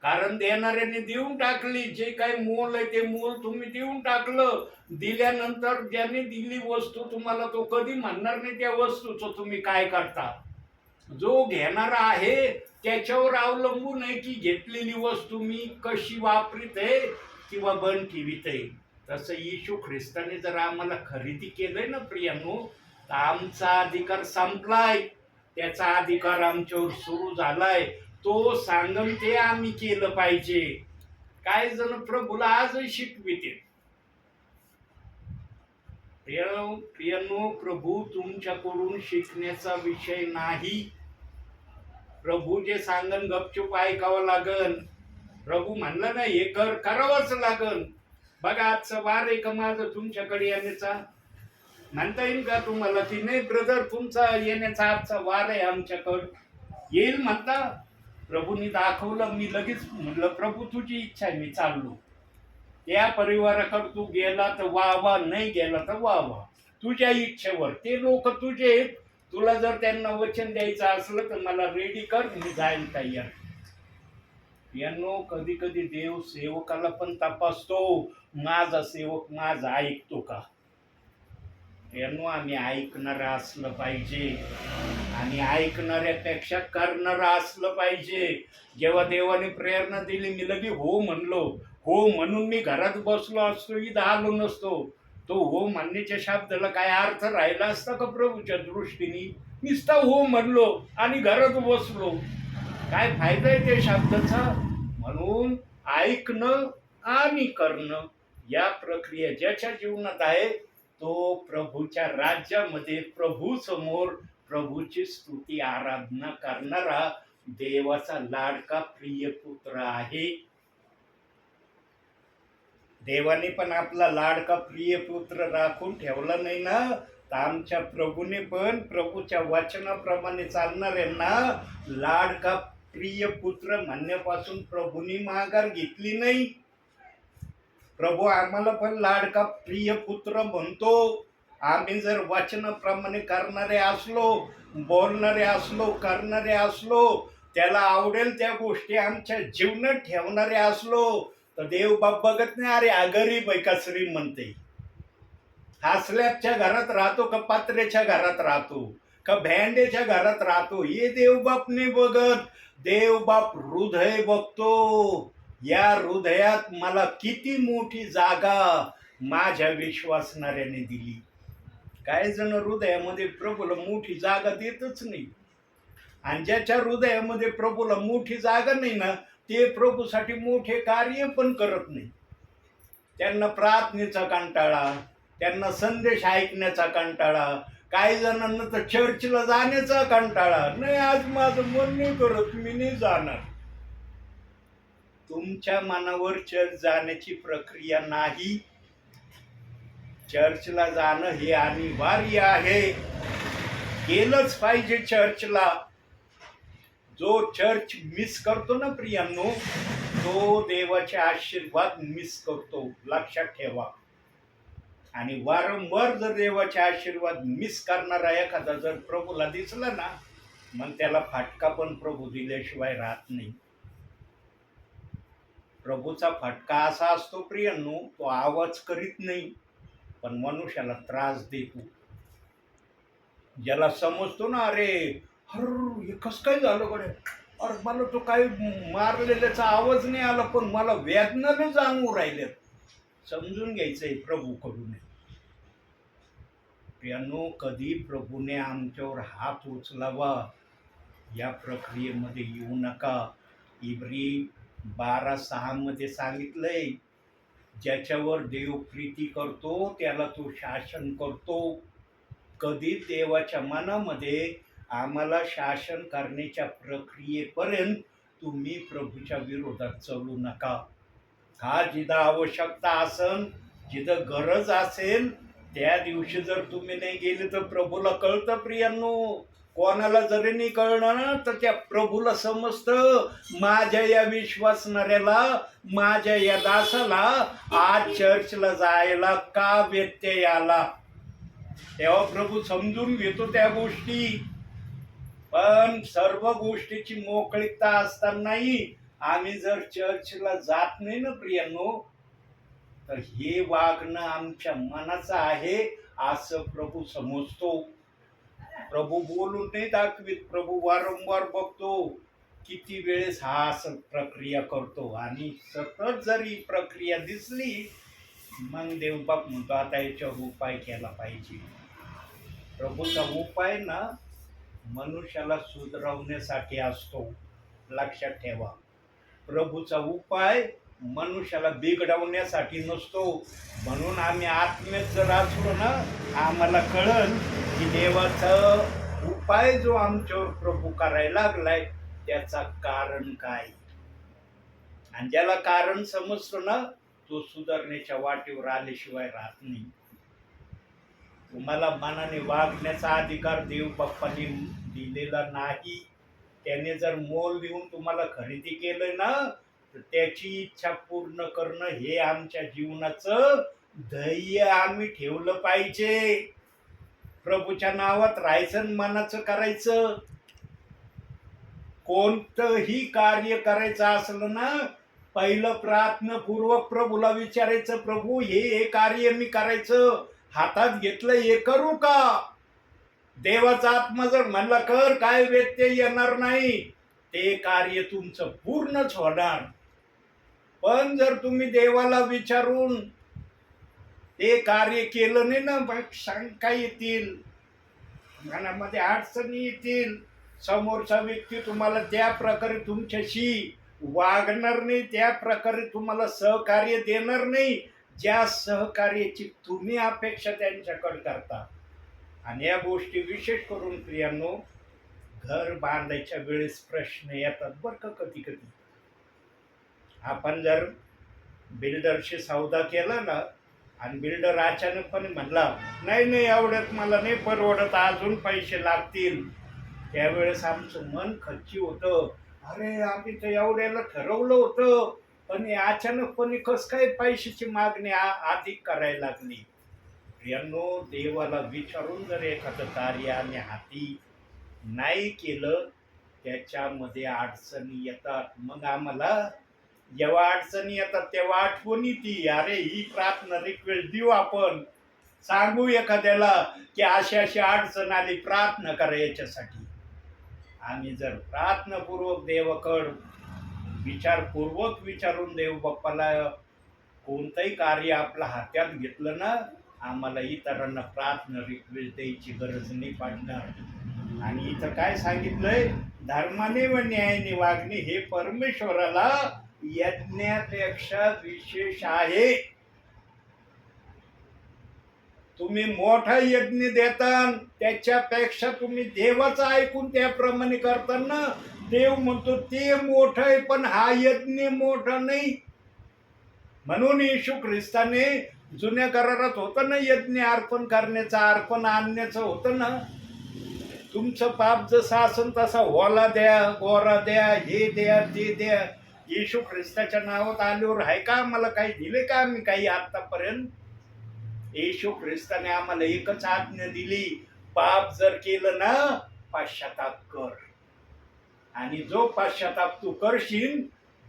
कारण देणाऱ्याने देऊन टाकली, जे काही मोल आहे ते मोल तुम्ही देऊन टाकलं. दिल्यानंतर ज्याने दिली वस्तू तुम्हाला तो कधी म्हणणार नाही त्या वस्तूचं तुम्ही काय करता. जो घेणारा आहे त्याच्यावर अवलंबून आहे की घेतलेली वस्तू मी कशी वापरीत आहे किंवा बंद ठेवीत आहे. तसं येशू ख्रिस्ताने जर आम्हाला खरेदी केलंय ना प्रियांनो, तर आमचा अधिकार संपलाय, त्याचा अधिकार आमच्यावर सुरू झालाय. तो सांगन ते आम्ही केलं पाहिजे. काय जण प्रभूला आजही शिकविते. प्रियांनो, प्रभू तुमच्याकडून शिकण्याचा विषय नाही. प्रभू जे सांगन गपचूप ऐकावं लागन. प्रभू म्हणलं ना हे कर, करावंच लागन. बघा आजचा वार आहे का माझं तुमच्याकडे येण्याचा, म्हणता येईल का तुम्हाला की नाही ब्रदर तुमचा येण्याचा आजचा वार आहे आमच्याकडं, येईल म्हणता. प्रभूंनी दाखवलं, मी लगेच म्हणलं प्रभू तुझी इच्छा आहे, मी चाललो. त्या परिवाराकडे तू गेला तर वा वा, नाही गेला तर वा वा, तुझ्या इच्छेवर. ते लोक तुझे आहेत, तुला जर त्यांना वचन द्यायचं असलं तर मला रेडी कर, मी जायला तयार. यांनो कधी कधी देव सेवकाला पण तपासतो, माझा सेवक माझा ऐकतो का. यांनो आम्ही ऐकणारं असलं पाहिजे आणि ऐकणाऱ्यापेक्षा करणारं असलं पाहिजे. जेव्हा देवाने प्रेरणा दिली मी लगे हो म्हणलो, हो म्हणून मी घरात बसलो असतो, इथं आलो नसतो. तो हो म्हणण्याच्या शब्दाला काय अर्थ राहिला असता का प्रभूच्या दृष्टीने. नुसता हो म्हणलो आणि घरात बसलो, काय फायदा आहे त्या शब्दाचा. म्हणून ऐकणं आणि करणं या प्रक्रिया ज्याच्या जीवनात आहे तो प्रभूच्या राज्यामध्ये प्रभू समोर प्रभूची स्तुती आराधना करणारा देवाचा लाडका प्रिय पुत्र आहे. देवाने पण आपला लाडका प्रिय पुत्र राखून ठेवला नाही ना, तर आमच्या प्रभूने पण प्रभूच्या वचनाप्रमाणे चालणाऱ्यांना लाडका प्रिय पुत्र म्हणण्यापासून प्रभूंनी माघार घेतली नाही. प्रभू आम्हाला पण लाडका प्रिय पुत्र म्हणतो. आम्ही जर वचनाप्रमाणे करणारे असलो, बोलणारे असलो, करणारे असलो, त्याला आवडेल त्या गोष्टी आमच्या जीवनात ठेवणारे असलो, तर देव बाप बघत नाही अरे गरीब आहे का श्रीमंत आहे, हा स्लॅबच्या घरात राहतो का पत्र्याच्या घरात राहतो का भेंड्याच्या घरात राहतो, हे देवबाप नाही बघत. देवबाप हृदय बघतो. या हृदयात मला किती मोठी जागा माझ्या विश्वासणाऱ्याने दिली. काही जण हृदयामध्ये प्रभूला मोठी जागा देतच नाही, आणि ज्याच्या हृदयामध्ये प्रभूला मोठी जागा नाही ना ते प्रभूसाठी मोठे कार्य पण करत नाही. त्यांना प्रार्थनेचा कंटाळा, त्यांना संदेश ऐकण्याचा कंटाळा, काही जणांना तर चर्चला जाण्याचा कंटाळा. नाही आज माझं मन नाही करत, मी नाही जाणार. तुमच्या मनावर चर्च जाण्याची प्रक्रिया नाही. चर्चला जाणं हे अनिवार्य आहे, केलंच पाहिजे चर्चला. जो चर्च मिस करतो ना प्रियांनो, तो देवाचे आशीर्वाद मिस करतो, लक्षात ठेवा. आणि वारंवार जर देवाचे आशीर्वाद मिस करणारा एखादा जर प्रभूला दिसला ना, मग त्याला फटका पण प्रभू दिल्याशिवाय राहत नाही. प्रभूचा फटका असा असतो प्रियांनो, तो आवाज करीत नाही पण मनुष्याला त्रास देतो. ज्याला समजतो ना अरे हर हे कसं काय झालं कडे, अरे मला तो काही मारलेल्याचा आवाज नाही आला पण मला वेदनाने जाणवू राहिल्यात, समजून घ्यायचंय प्रभूकडून. प्रियांनो कधी प्रभूने आमच्यावर हात उचलावा या प्रक्रियेमध्ये येऊ नका. इब्री 12:6 मध्ये सांगितलंय, ज्याच्यावर देव प्रीती करतो त्याला तो शासन करतो. कधी देवाच्या मनामध्ये आम्हाला शासन करण्याच्या प्रक्रियेपर्यंत तुम्ही प्रभूच्या विरोधात चलू नका. हा जिथं आवश्यकता असेल, जिथं गरज असेल, त्या दिवशी जर तुम्ही नाही गेले तर प्रभूला कळतं प्रियांनो. कोणाला जरी नाही कळलं ना तर त्या प्रभूला समजतं माझ्या या विश्वासणाऱ्याला, माझ्या या दासाला आज चर्चला जायला का व्यत्यय आला. तेव्हा प्रभू समजून घेतो त्या गोष्टी. पण सर्व गोष्टीची मोकळीकता असतानाही आम्ही जर चर्चला जात नाही ना प्रियांनो, तर हे वागणं आमच्या मनाचं आहे असं प्रभू समजतो. प्रभू बोलून नाही दाखवित, प्रभू वारंवार बघतो किती वेळेस हा असं प्रक्रिया करतो. आणि सतत जर ही प्रक्रिया दिसली मग देवबाप म्हणतो आता याच्यावर उपाय केला पाहिजे. प्रभूचा उपाय ना मनुष्याला सुधरवण्यासाठी असतो, लक्षात ठेवा. प्रभूचा उपाय मनुष्याला बिघडवण्यासाठी नसतो. म्हणून आम्ही आत्मेत जर असलो ना, आम्हाला कळल की देवाचा उपाय जो आमच्यावर प्रभू करायला लागलाय त्याचा कारण काय. आणि ज्याला कारण समजतो ना तो सुधारण्याच्या वाटेवर आल्याशिवाय राहत नाही. तुम्हाला मनाने वागण्याचा अधिकार देव बाप्पाने दिलेला नाही. त्याने जर मोल देऊन तुम्हाला खरेदी केलं ना तर त्याची इच्छा पूर्ण करणं हे आमच्या जीवनाचं ध्येय आम्ही ठेवलं पाहिजे. प्रभूच्या नावात राहायचं, मनाचं करायचं. कोणतंही कार्य करायचं असलं ना पहिलं प्रार्थनापूर्वक प्रभूला विचारायचं, प्रभू हे कार्य मी करायचं हातात घेतलं, हे करू का. देवाचा आत्मा जर म्हणला कर, काय व्यत्यय येणार नाही, ते कार्य तुमचं पूर्णच होणार. पण जर तुम्ही देवाला विचारून ते कार्य केलं नाही ना, मग शंका येतील, मनामध्ये अडचणी येतील. समोरचा व्यक्ती तुम्हाला त्या प्रकारे तुमच्याशी वागणार नाही, त्या प्रकारे तुम्हाला सहकार्य देणार नाही ज्या सहकार्याची तुम्ही अपेक्षा त्यांच्याकडे करता. आणि या गोष्टी विशेष करून प्रियांनो घर बांधायच्या वेळेस प्रश्न येतात बरं का. कधी कधी आपण जर बिल्डरशी सौदा केला ना आणि बिल्डर अचानकपणे म्हणला नाही नाही एवढ्यात मला नाही परवडत, अजून पैसे लागतील, त्यावेळेस आमचं मन खच्ची होतं. अरे आम्ही तर एवढ्याला ठरवलं होतं पण अचानकपणे कसं काय पैशाची मागणी अधिक करायला लागली. प्रियांनो देवाला विचारून जर एखादं कार्य आम्ही हाती नाही केलं त्याच्यामध्ये अडचणी येतात. मग आम्हाला जेव्हा अडचणी येतात तेव्हा आठवण येते, अरे ही प्रार्थना रिक्वेस्ट देऊ, आपण सांगू एखाद्याला की अशी अशी अडचण आली, प्रार्थना करा याच्यासाठी. आम्ही जर प्रार्थनापूर्वक देवाकडं विचारपूर्वक विचारून देव बाप्पाला कोणतंही कार्य आपल्या हातात घेतलं ना, आम्हाला इतरांना प्रार्थना रिक्वेस्ट द्यायची गरज नाही पडणार. आणि इथं काय सांगितलंय, धर्माने व न्यायाने वागणे हे परमेश्वराला यज्ञापेक्षा विशेष आहे. तुम्ही मोठा यज्ञ देता त्याच्यापेक्षा तुम्ही देवाचं ऐकून त्याप्रमाणे करताना देव म्हणतो ते मोठं आहे पण हा यज्ञ मोठा नाही. म्हणून येशू ख्रिस्ताने जुन्या करारात होतं ना यज्ञ अर्पण करण्याचं, अर्पण आणण्याचं होतं ना. तुमचं पाप जसं असेल तसा ओला द्या, गोरा द्या, हे द्या, ते द्या. येशू ख्रिस्ताच्या नावात आल्यावर आहे का आम्हाला काही दिले का आम्ही काही आतापर्यंत. येशू ख्रिस्ताने आम्हाला एकच आज्ञा दिली, पाप जर केलं ना पश्चाताप कर. आणि जो पश्चाताप तू करशील,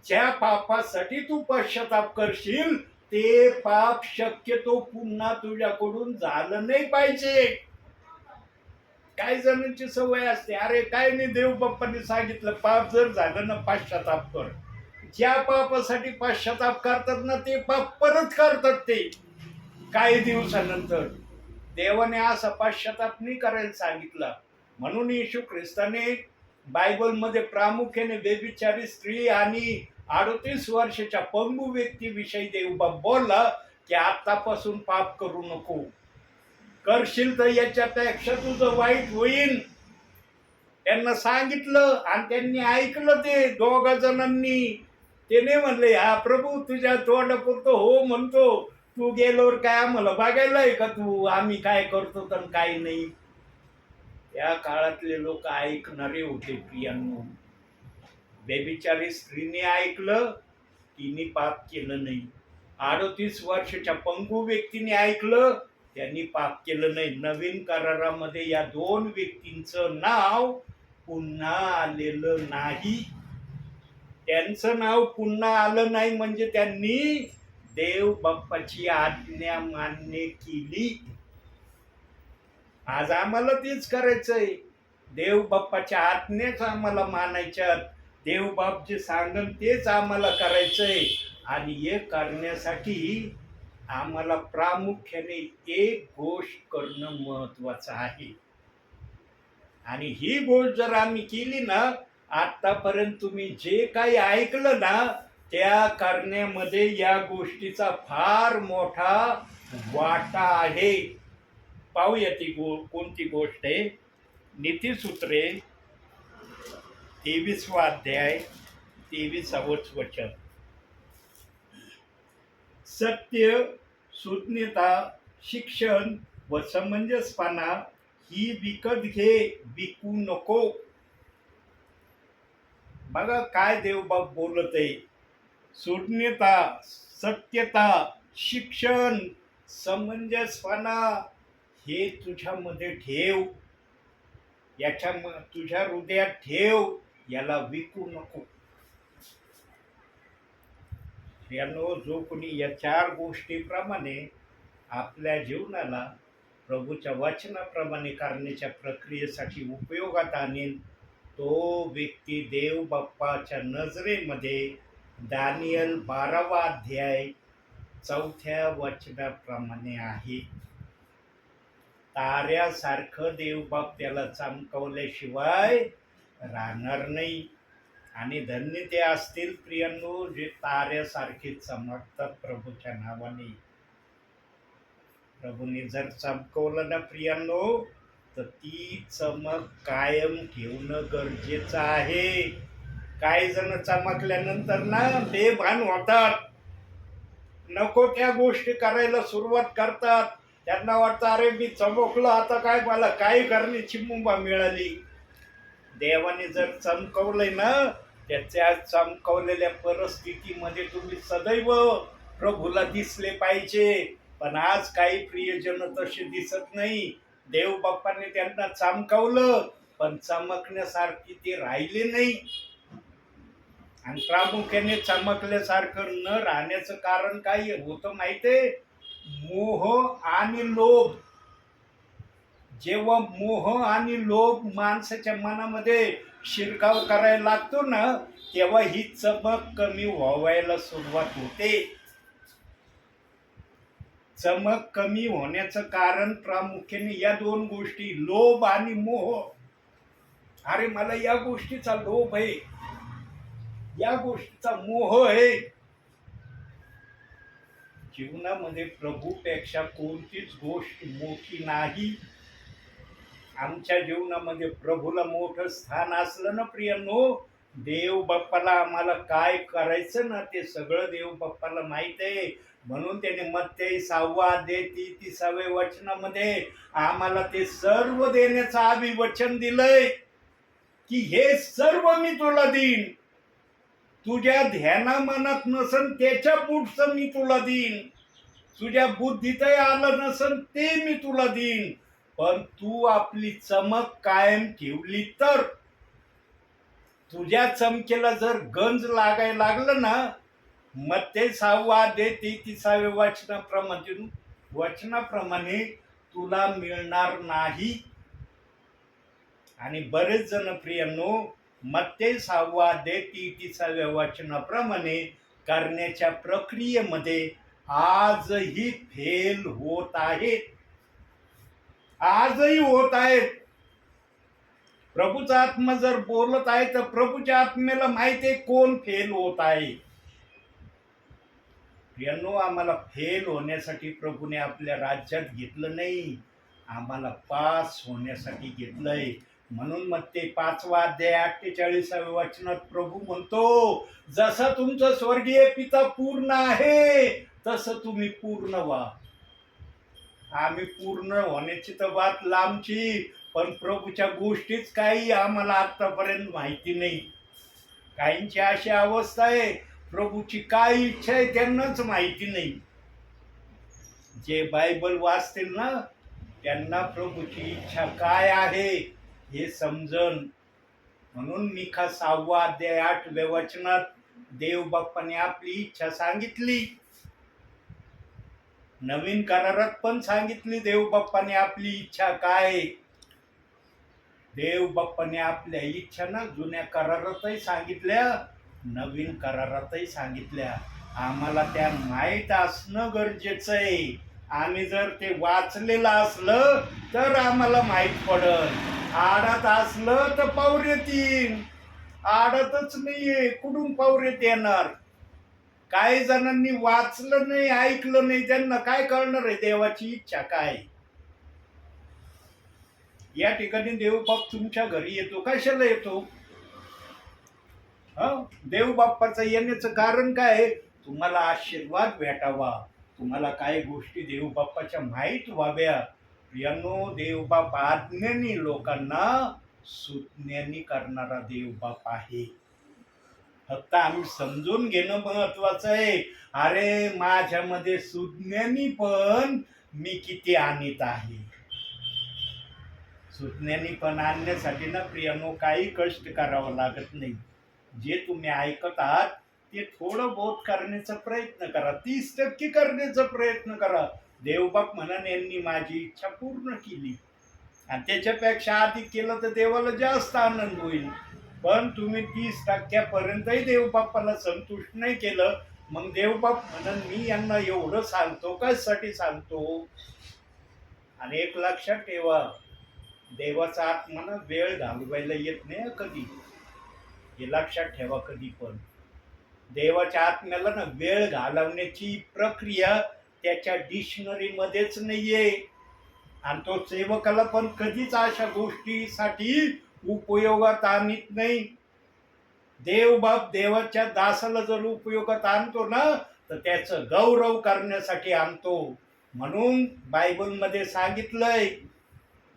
ज्या पापासाठी तू पश्चाताप करशील ते पाप शक्यतो पुन्हा तुझ्याकडून झालं नाही पाहिजे. काही जणांची सवय असते, अरे काय नाही देव बाप्पाने सांगितलं पाप जर झालं ना पश्चाताप कर. ज्या पापासाठी पश्चाताप करतात ना ते पाप परत करतात ते काही दिवसानंतर. देवाने असा पश्चाताप नाही करायला सांगितला. म्हणून येशू ख्रिस्ताने बायबलमध्ये प्रामुख्याने बेबिचारी स्त्री आणि 38 वर्षाच्या पंगू व्यक्तीविषयी देवबाप बोलला की आतापासून पाप करू नको, करशील तर याच्यापेक्षा तुझं वाईट होईल. त्यांना सांगितलं आणि त्यांनी ऐकलं ते दोघा जणांनी. ते नाही म्हणले हा प्रभू तुझ्या तोंडापुरतं हो म्हणतो, तू गेल्यावर काय आम्हाला बघायलाय का तू आम्ही काय करतो तर काय नाही. त्या काळातले लोक ऐकणारे होते प्रियांनो. बेबिचारी स्त्रीने ऐकलं, तिने पाप केलं नाही. 38 वर्षाच्या पंगू व्यक्तीने ऐकलं, त्यांनी पाप केलं नाही. नवीन करारामध्ये या 2 व्यक्तींचं नाव पुन्हा आलेलं नाही. त्यांचं नाव पुन्हा आलं नाही म्हणजे त्यांनी देव बाप्पाची आज्ञा मान्य केली. आज आम्हाला तेच करायचंय. देव बाप्पाच्या आज्ञाच आम्हाला मानायच्या. देव बाप जे सांगन तेच आम्हाला करायचंय. आणि हे करण्यासाठी आम्हाला प्रामुख्याने एक गोष्ट करणं महत्वाचं आहे. आणि ही गोष्ट जर आम्ही केली ना, आतापर्यंत तुम्ही जे काही ऐकलं ना, त्या करण्यामध्ये या गोष्टीचा फार मोठा वाटा आहे. पाहूया ती कोणती गोष्ट आहे. नीतिसूत्रे 23वा अध्याय 23वं वचन. सत्य, सूज्ञता, शिक्षण व समंजसपणा ही विकत घे, विकू नको. बघा काय देवबाप बोलत आहे. सूज्ञता, सत्यता, शिक्षण, समंजसपणा हे तुझ्यामध्ये ठेव, याच्या तुझ्या हृदयात ठेव, याला विकू नको. यानो जो कोणी या 4 गोष्टीप्रमाणे आपल्या जीवनाला प्रभूच्या वचनाप्रमाणे करण्याच्या प्रक्रियेसाठी उपयोगात आणेल, तो व्यक्ती देव बाप्पाच्या नजरेमध्ये दानियल 12वा अध्याय 4थ्या वचनाप्रमाणे आहे. ताऱ्यासारखं देवबाप त्याला चमकवल्याशिवाय राहणार नाही. आणि धन्य ते असतील प्रियांनो जे ताऱ्यासारखे चमकतात प्रभूच्या नावाने. प्रभूने जर चमकवलं ना प्रियांनो, तर ती चमक कायम ठेवणं गरजेचं आहे. काही जण चमकल्यानंतर ना बेभान होतात, नको त्या गोष्टी करायला सुरुवात करतात. त्यांना वाटतं अरे मी चमकलो, आता काय मला काय करण्याची मुभा मिळाली. देवाने जर चमकवलंय ना, त्याच्या चमकवलेल्या परिस्थितीमध्ये तुम्ही सदैव प्रभूला दिसले पाहिजे. पण आज काही प्रियजन तसे दिसत नाही. देव बाप्पाने त्यांना चमकवलं, पण चमकण्यासारखी ते राहिले नाही. आणि प्रामुख्याने चमकल्यासारखं न राहण्याचं कारण काय होतं माहितीये? मोह आणि लोभ. जेव्हा मोह आणि लोभ माणसाच्या मनामध्ये शिरकाव करायला लागतो ना, तेव्हा ही चमक कमी व्हायला सुरुवात होते. चमक कमी होण्याचं कारण प्रामुख्याने या 2 गोष्टी, लोभ आणि मोह. अरे मला या गोष्टीचा लोभ आहे, या गोष्टीचा मोह आहे. जीवनामध्ये प्रभूपेक्षा कोणतीच गोष्ट मोठी नाही. आमच्या जीवनामध्ये प्रभूला मोठं स्थान असलं ना प्रियांनो, देव बाप्पाला आम्हाला काय करायचं ना ते सगळं देव बाप्पाला माहित आहे. म्हणून त्याने मत्ती 6वा अध्याय 33व्या वचनामध्ये आम्हाला ते सर्व देण्याचं अभिवचन दिलंय की हे सर्व मी तुला देईन. तुझ्या ध्याना मनात नसन त्याच्या पुढचं मी तुला देईन. तुझ्या बुद्धीतही आलं नसन ते मी तुला देईन. पण तू आपली चमक कायम ठेवली तर. तुझ्या चमकेला जर गंज लागायला लागलं ना, मत्ती 6वा अध्याय 33व्या वचनाप्रमाणे तुला मिळणार नाही. आणि बरेच जण प्रियांनो मत्ती 6वा अध्याय 33व्या वचनाप्रमाणे करण्याच्या प्रक्रियेमध्ये आजही फेल होत आहेत. आजही होत आहेत. प्रभूचा आत्मा जर बोलत आहे तर प्रभूच्या आत्म्याला माहिती आहे कोण फेल होत आहे. प्रियांनो आम्हाला फेल होण्यासाठी प्रभूने आपल्या राज्यात घेतलं नाही, आम्हाला पास होण्यासाठी घेतलंय. म्हणून मग ते 5वा अध्याय 48व्या वचनात प्रभू म्हणतो, जसा तुमचा स्वर्गीय पिता पूर्ण आहे तसं तुम्ही पूर्ण व्हा. आम्ही पूर्ण होण्याची तर बात लांबची, पण प्रभूच्या गोष्टीच काही आम्हाला आतापर्यंत माहिती नाही. काहींची अशी अवस्था आहे, प्रभूची काय इच्छा आहे त्यांनाच माहिती नाही. जे बायबल वाचतील ना त्यांना प्रभूची इच्छा काय आहे हे समजन. म्हणून मिखा 6वा अध्याय 8व्या वचनात देव बाप्पाने आपली इच्छा सांगितली. नवीन करारात पण सांगितली देव बाप्पाने आपली इच्छा काय. देव बाप्पाने आपल्या इच्छा ना जुन्या करारातही सांगितल्या, नवीन करारातही सांगितल्या. आम्हाला त्या माहीत असणं गरजेचं आहे. आम्ही जर ते वाचलेलं असलं तर आम्हाला माहीत पडल. आडात असलं तर पावरेत येईन. आडतच नाहीये, कुठून पावरेत येणार. काही जणांनी वाचलं नाही, ऐकलं नाही, त्यांना काय कळणार आहे देवाची इच्छा काय. या ठिकाणी देवबाप तुमच्या घरी येतो, कशाला येतो? देव बाप्पाचं येण्याचं कारण काय? तुम्हाला आशीर्वाद भेटावा, तुम्हाला काही गोष्टी देव बाप्पाच्या माहीत व्हाव्या. प्रियांनो, देवबाप आज्ञानी लोकांना सुज्ञानी करणारा देवबाप आहे. फक्त आम्ही समजून घेणं महत्वाचं आहे. अरे माझ्यामध्ये सुज्ञानी पण मी किती आणीत आहे. सुज्ञानी पण आणण्यासाठी ना प्रियांनो काही कष्ट करावं लागत नाही. जे तुम्ही ऐकत आहात ते थोडं बहुत करण्याचा प्रयत्न करा, 30% करण्याचा प्रयत्न करा. देवबाप म्हणून यांनी माझी इच्छा पूर्ण केली आणि त्याच्यापेक्षा अधिक केलं तर देवाला जास्त आनंद होईल. पण तुम्ही 30%पर्यंतही देवबाप्पाला संतुष्ट नाही केलं, मग देवबाप म्हणून मी यांना एवढं सांगतो कशासाठी सांगतो. आणि एक लक्षात ठेवा, देवाचा आत्मा वेळ घालवायला येत नाही कधी. हे लक्षात ठेवा. कधी पण देवाच्या आत्म्याला ना वेळ घालवण्याची प्रक्रिया त्याच्या डिक्शनरीमध्येच नाहीये. आणि तो सेवकाला पण कधीच अशा गोष्टीसाठी उपयोगात आणत नाही. देवबाप देवाच्या दासाला जर उपयोगात आणतो ना तर त्याचं गौरव करण्यासाठी आणतो. म्हणून बायबलमध्ये सांगितलंय,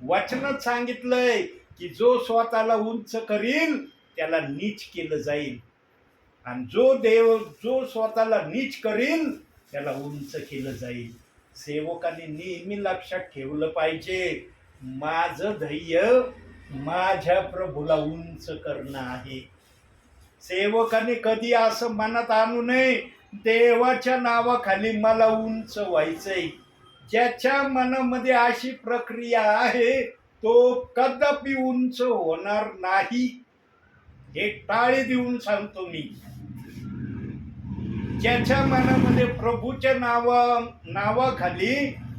वचनात सांगितलंय की जो स्वतःला उंच करील त्याला नीच केलं जाईल आणि जो स्वतःला नीच करील त्याला उंच केलं जाईल. सेवकाने नेहमी लक्षात ठेवलं पाहिजे, माझं ध्येय माझ्या प्रभूला उंच करणं आहे. सेवकाने कधी असं मनात आणू नये, देवाच्या नावाखाली मला उंच व्हायचंय. ज्याच्या मनामध्ये अशी प्रक्रिया आहे तो कदापि उंच होणार नाही. हे टाळी देऊन सांगतो मी. ज्याच्या मनामध्ये प्रभूच्या नावाखाली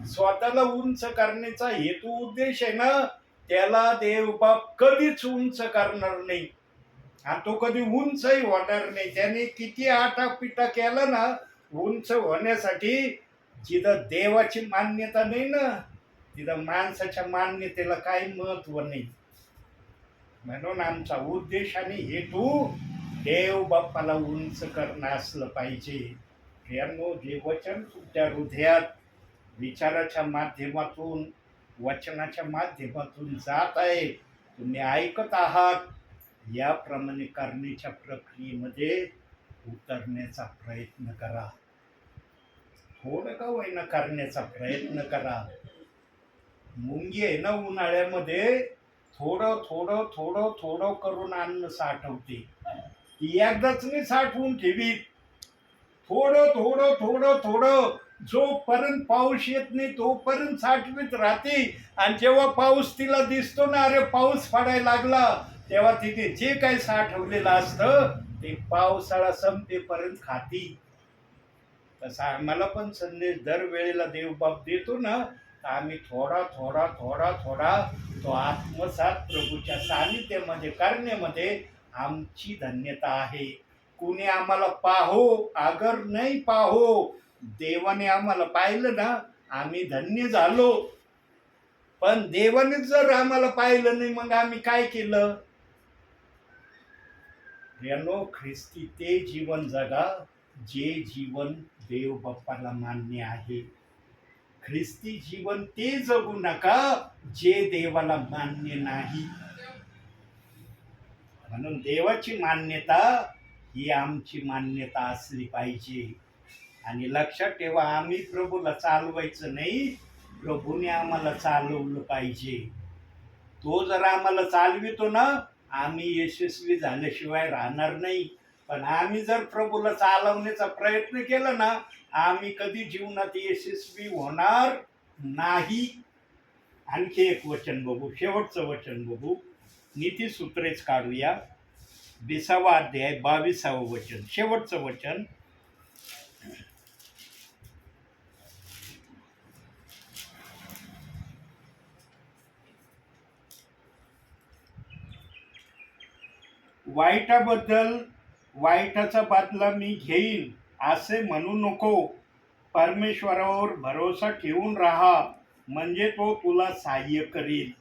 स्वतःला उंच करण्याचा हेतू उद्देश आहे ना त्याला देवबाप कधीच उंच करणार नाही आणि तो कधी उंचही होणार नाही. त्याने किती आटापिटा केला ना उंच होण्यासाठी, जिथं देवाची मान्यता नाही ना तिथं माणसाच्या मान्यतेला काही महत्व नाही. म्हणून आमचा उद्देश आणि हेतू देव बाप्पाला उंच करणं असलं पाहिजे. प्रियांनो, जे वचन तुमच्या हृदयात विचाराच्या माध्यमातून वचनाच्या माध्यमातून जात आहे, तुम्ही ऐकत आहात, याप्रमाणे करण्याच्या प्रक्रियेमध्ये उतरण्याचा प्रयत्न करा. थोडं का होईना करण्याचा प्रयत्न करा. मुंगी आहे ना उन्हाळ्यामध्ये थोडं थोडं थोडं थोडं करून अन्न साठवते. ती एकदाच नाही साठवून ठेवी. थोडं थोडं थोडं थोडं जोपर्यंत पाऊस येत नाही तोपर्यंत साठवीत राहते आणि जेव्हा पाऊस तिला दिसतो ना, अरे पाऊस पडायला लागला, तेव्हा तिथे जे काही साठवलेलं असतं ते पावसाळा संपेपर्यंत खाती. तसा आम्हाला पण संदेश दरवेळेला देवबाप देतो ना, तर आम्ही थोडा थोडा थोडा थोडा तो आत्मसात प्रभूच्या सानिध्यामध्ये करण्यामध्ये आमची धन्यता आहे. कुणी आम्हाला पाहो अगर नाही पाहो, देवाने आम्हाला पाहिलं ना आम्ही धन्य झालो. पण देवानेच जर आम्हाला पाहिलं नाही, मग आम्ही काय केलं? प्रियानो, ख्रिस्ती ते जीवन जगा जे जीवन देव बाप्पाला मान्य आहे. ख्रिस्ती जीवन ते जगू नका जे देवाला मान्य नाही. म्हणून देवाची मान्यता ही आमची मान्यता असली पाहिजे. आणि लक्षात ठेवा, आम्ही प्रभूला चालवायचं नाही, प्रभूने आम्हाला चालवलं पाहिजे. तो जर आम्हाला चालवितो ना, आम्ही यशस्वी झाल्याशिवाय राहणार नाही. पण आम्ही जर प्रभूला चालवण्याचा प्रयत्न केला ना, आम्ही कधी जीवनात यशस्वी होणार नाही. आणखी एक वचन बघू, शेवटचं वचन बघू, नीतिसूत्रेच काढूया. 20वा अध्याय 22वं वचन, शेवटचं वचन. वाईटाबद्दल वाईटाचा बदला मी घेईन असे म्हणू नको. परमेश्वरावर भरोसा ठेवून राहा, म्हणजे तो तुला सहाय्य करील.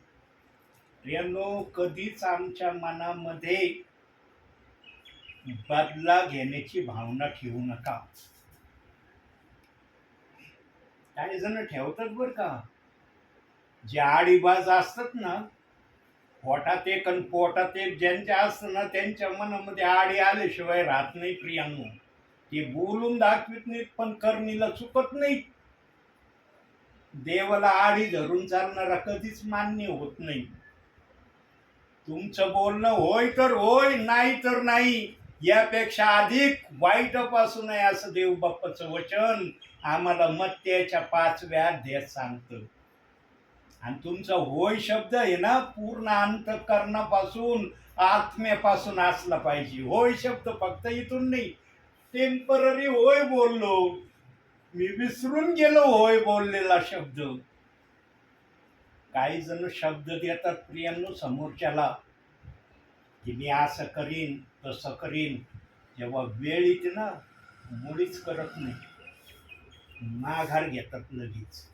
प्रियांनो, कधीच आमच्या मनामध्ये बदला घेण्याची भावना ठेवू नका. काही जण ठेवतात बरं का, जे आडीबाज असतात ना, पोटात एक आणि पोटात एक ज्यांच्या असतं ना, त्यांच्या मनामध्ये आडी आल्याशिवाय राहत नाही. प्रियांनो, ते बोलून दाखवित नाहीत, पण करणीला चुकत नाहीत. देवाला आडी धरून चालणारा कधीच मान्य होत नाही. तुमचं बोलणं होय तर होय, नाही तर नाही, यापेक्षा अधिक वाईटापासून आहे असं देव बाप्पाचं वचन आम्हाला मत्तेच्या 5व्या अध्यायात सांगतं. आणि तुमचा होय शब्द आहे ना, पूर्ण अंतःकरणापासून, आत्म्यापासून असला पाहिजे. होय शब्द फक्त इथून नाही, टेम्पररी होय बोललो, मी विसरून गेलो होय बोललेला शब्द. काही जण शब्द देतात प्रियांनो समोरच्याला, की मी असं करीन तसं करीन. जेव्हा वेळ येते ना, मुळीच करत नाही, माघार घेतात लगेच.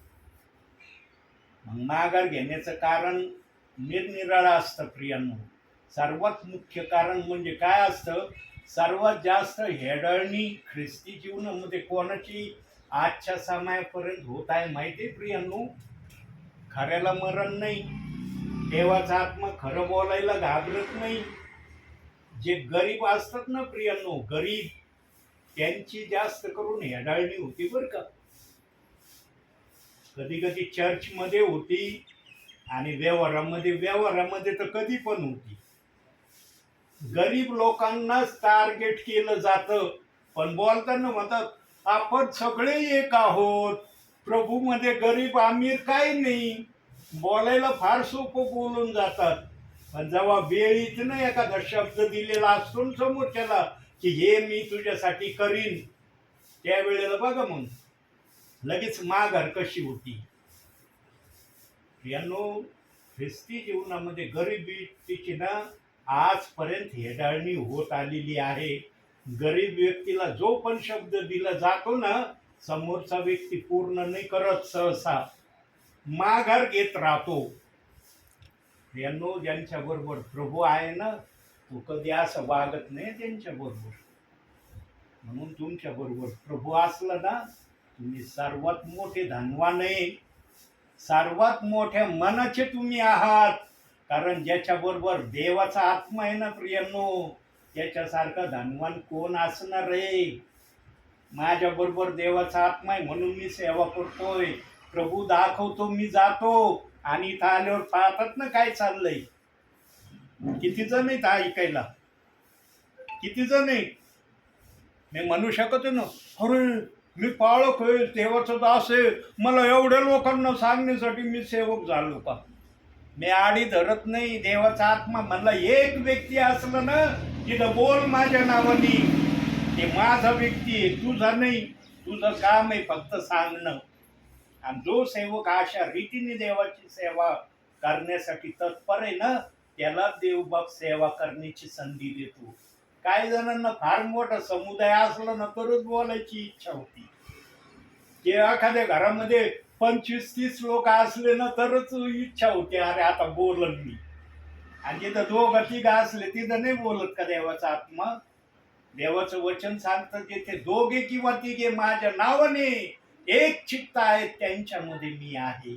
मग माघार घेण्याचं कारण निरनिराळं असतं प्रियांनो. सर्वात मुख्य कारण म्हणजे काय असतं, सर्वात जास्त हेडळणी ख्रिस्ती जीवनामध्ये कोणाची आजच्या समयापर्यंत होत आहे माहिती आहे प्रियांनो? खऱ्याला मरण नाही, देवाचा आत्मा खरं बोलायला घाबरत नाही. जे गरीब असतात ना प्रियांनो, गरीब, त्यांची जास्त करून हेडाळणी होती बरं का. कधी कधी चर्चमध्ये होती आणि व्यवहारामध्ये तर कधी पण होती. गरीब लोकांनाच टार्गेट केलं जातं, पण बोलताना म्हणतात आपण सगळे एक आहोत, प्रभूमध्ये गरीब अमीर काही नाही. बोलायला फार सोपं बोलून जातात, पण जेव्हा वेळ येते ना, एखादा शब्द दिलेला असतो ना समोरच्याला, की हे मी तुझ्यासाठी करीन, त्यावेळेला बघा मग लगेच माघार कशी होती. यांनो, ख्रिस्ती जीवनामध्ये गरिबीची ना आजपर्यंत हेडाळणी होत आलेली आहे. गरीब व्यक्तीला जो पण शब्द दिला जातो ना, समोरचा व्यक्ती पूर्ण नाही करत, सहसा माघार घेत राहतो. यांनो, ज्यांच्या बरोबर प्रभू आहे ना, तो कधी असं वागत नाही त्यांच्या बरोबर. म्हणून तुमच्या बरोबर प्रभू असला ना, तुम्ही सर्वात मोठे धनवान आहे, सर्वात मोठ्या मनाचे तुम्ही आहात. कारण ज्याच्याबरोबर देवाचा आत्मा आहे ना प्रियांनो, त्याच्यासारखा धनवान कोण असणार आहे? माझ्या बरोबर देवाचा आत्मा आहे म्हणून मी सेवा करतोय. प्रभू दाखवतो, मी जातो आणि इथं आल्यावर पाहतात ना काय चाललंय. किती जण आहेत ऐकायला, किती जण आहेत. मी म्हणू शकतो ना, अरे मी पाळक आहे, देवाचा दास आहे, मला एवढ्या लोकांना सांगण्यासाठी मी सेवक झालो का? मी आडी धरत नाही. देवाचा आत्मा म्हणला एक व्यक्ती असलं ना, तिथं बोल माझ्या नावानी, ते माझा व्यक्ती आहे, तुझा नाही. तुझं काम आहे फक्त सांगणं. आणि जो सेवक अशा रीतीने देवाची सेवा करण्यासाठी तत्पर आहे ना, त्याला देवबाप सेवा करण्याची संधी देतो. काही जणांना फार मोठा समुदाय असला ना तरच बोलायची इच्छा होती. ते एखाद्या घरामध्ये 25-30 लोक असले ना तरच इच्छा होते, अरे आता बोलन मी. आणि जिथं 2-3 असले तिथं नाही बोलत का देवाचा आत्मा? देवाचं वचन सांगतं, जिथे 2 किंवा 3 माझ्या नावाने एक चित्त आहेत त्यांच्यामध्ये मी आहे.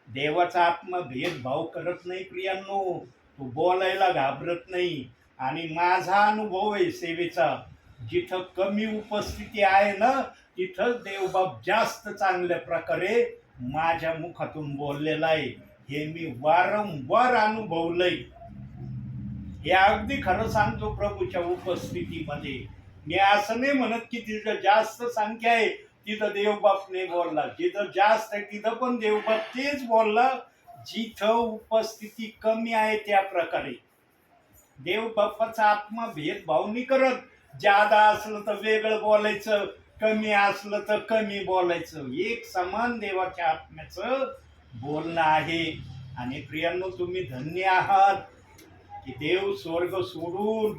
देवाचा आत्मा भेदभाव करत नाही प्रियांनो, तो बोलायला घाबरत नाही. आणि माझा अनुभव आहे सेवेचा, जिथं कमी उपस्थिती आहे ना तिथं देवबाप जास्त चांगल्या प्रकारे माझ्या मुखातून बोललेला आहे. हे मी वारंवार अनुभवलंय. हे अगदी खरं सांगतो प्रभूच्या उपस्थितीमध्ये. मी असं नाही म्हणत की तिथं जास्त संख्या आहे तिथं देवबाप नाही बोलला, जिथं जास्त आहे तिथं पण देवबाप तेच बोलला. जिथं उपस्थिती कमी आहे त्या प्रकारे देवबापाचा आत्मा भेदभाव नाही करत. जादा असलं तर वेगळं बोलायचं, कमी असलं तर कमी बोलायचं. एक समान देवाच्या आत्म्याचं बोलणं आहे. आणि प्रियांनो, तुम्ही धन्य आहात की देव स्वर्ग सोडून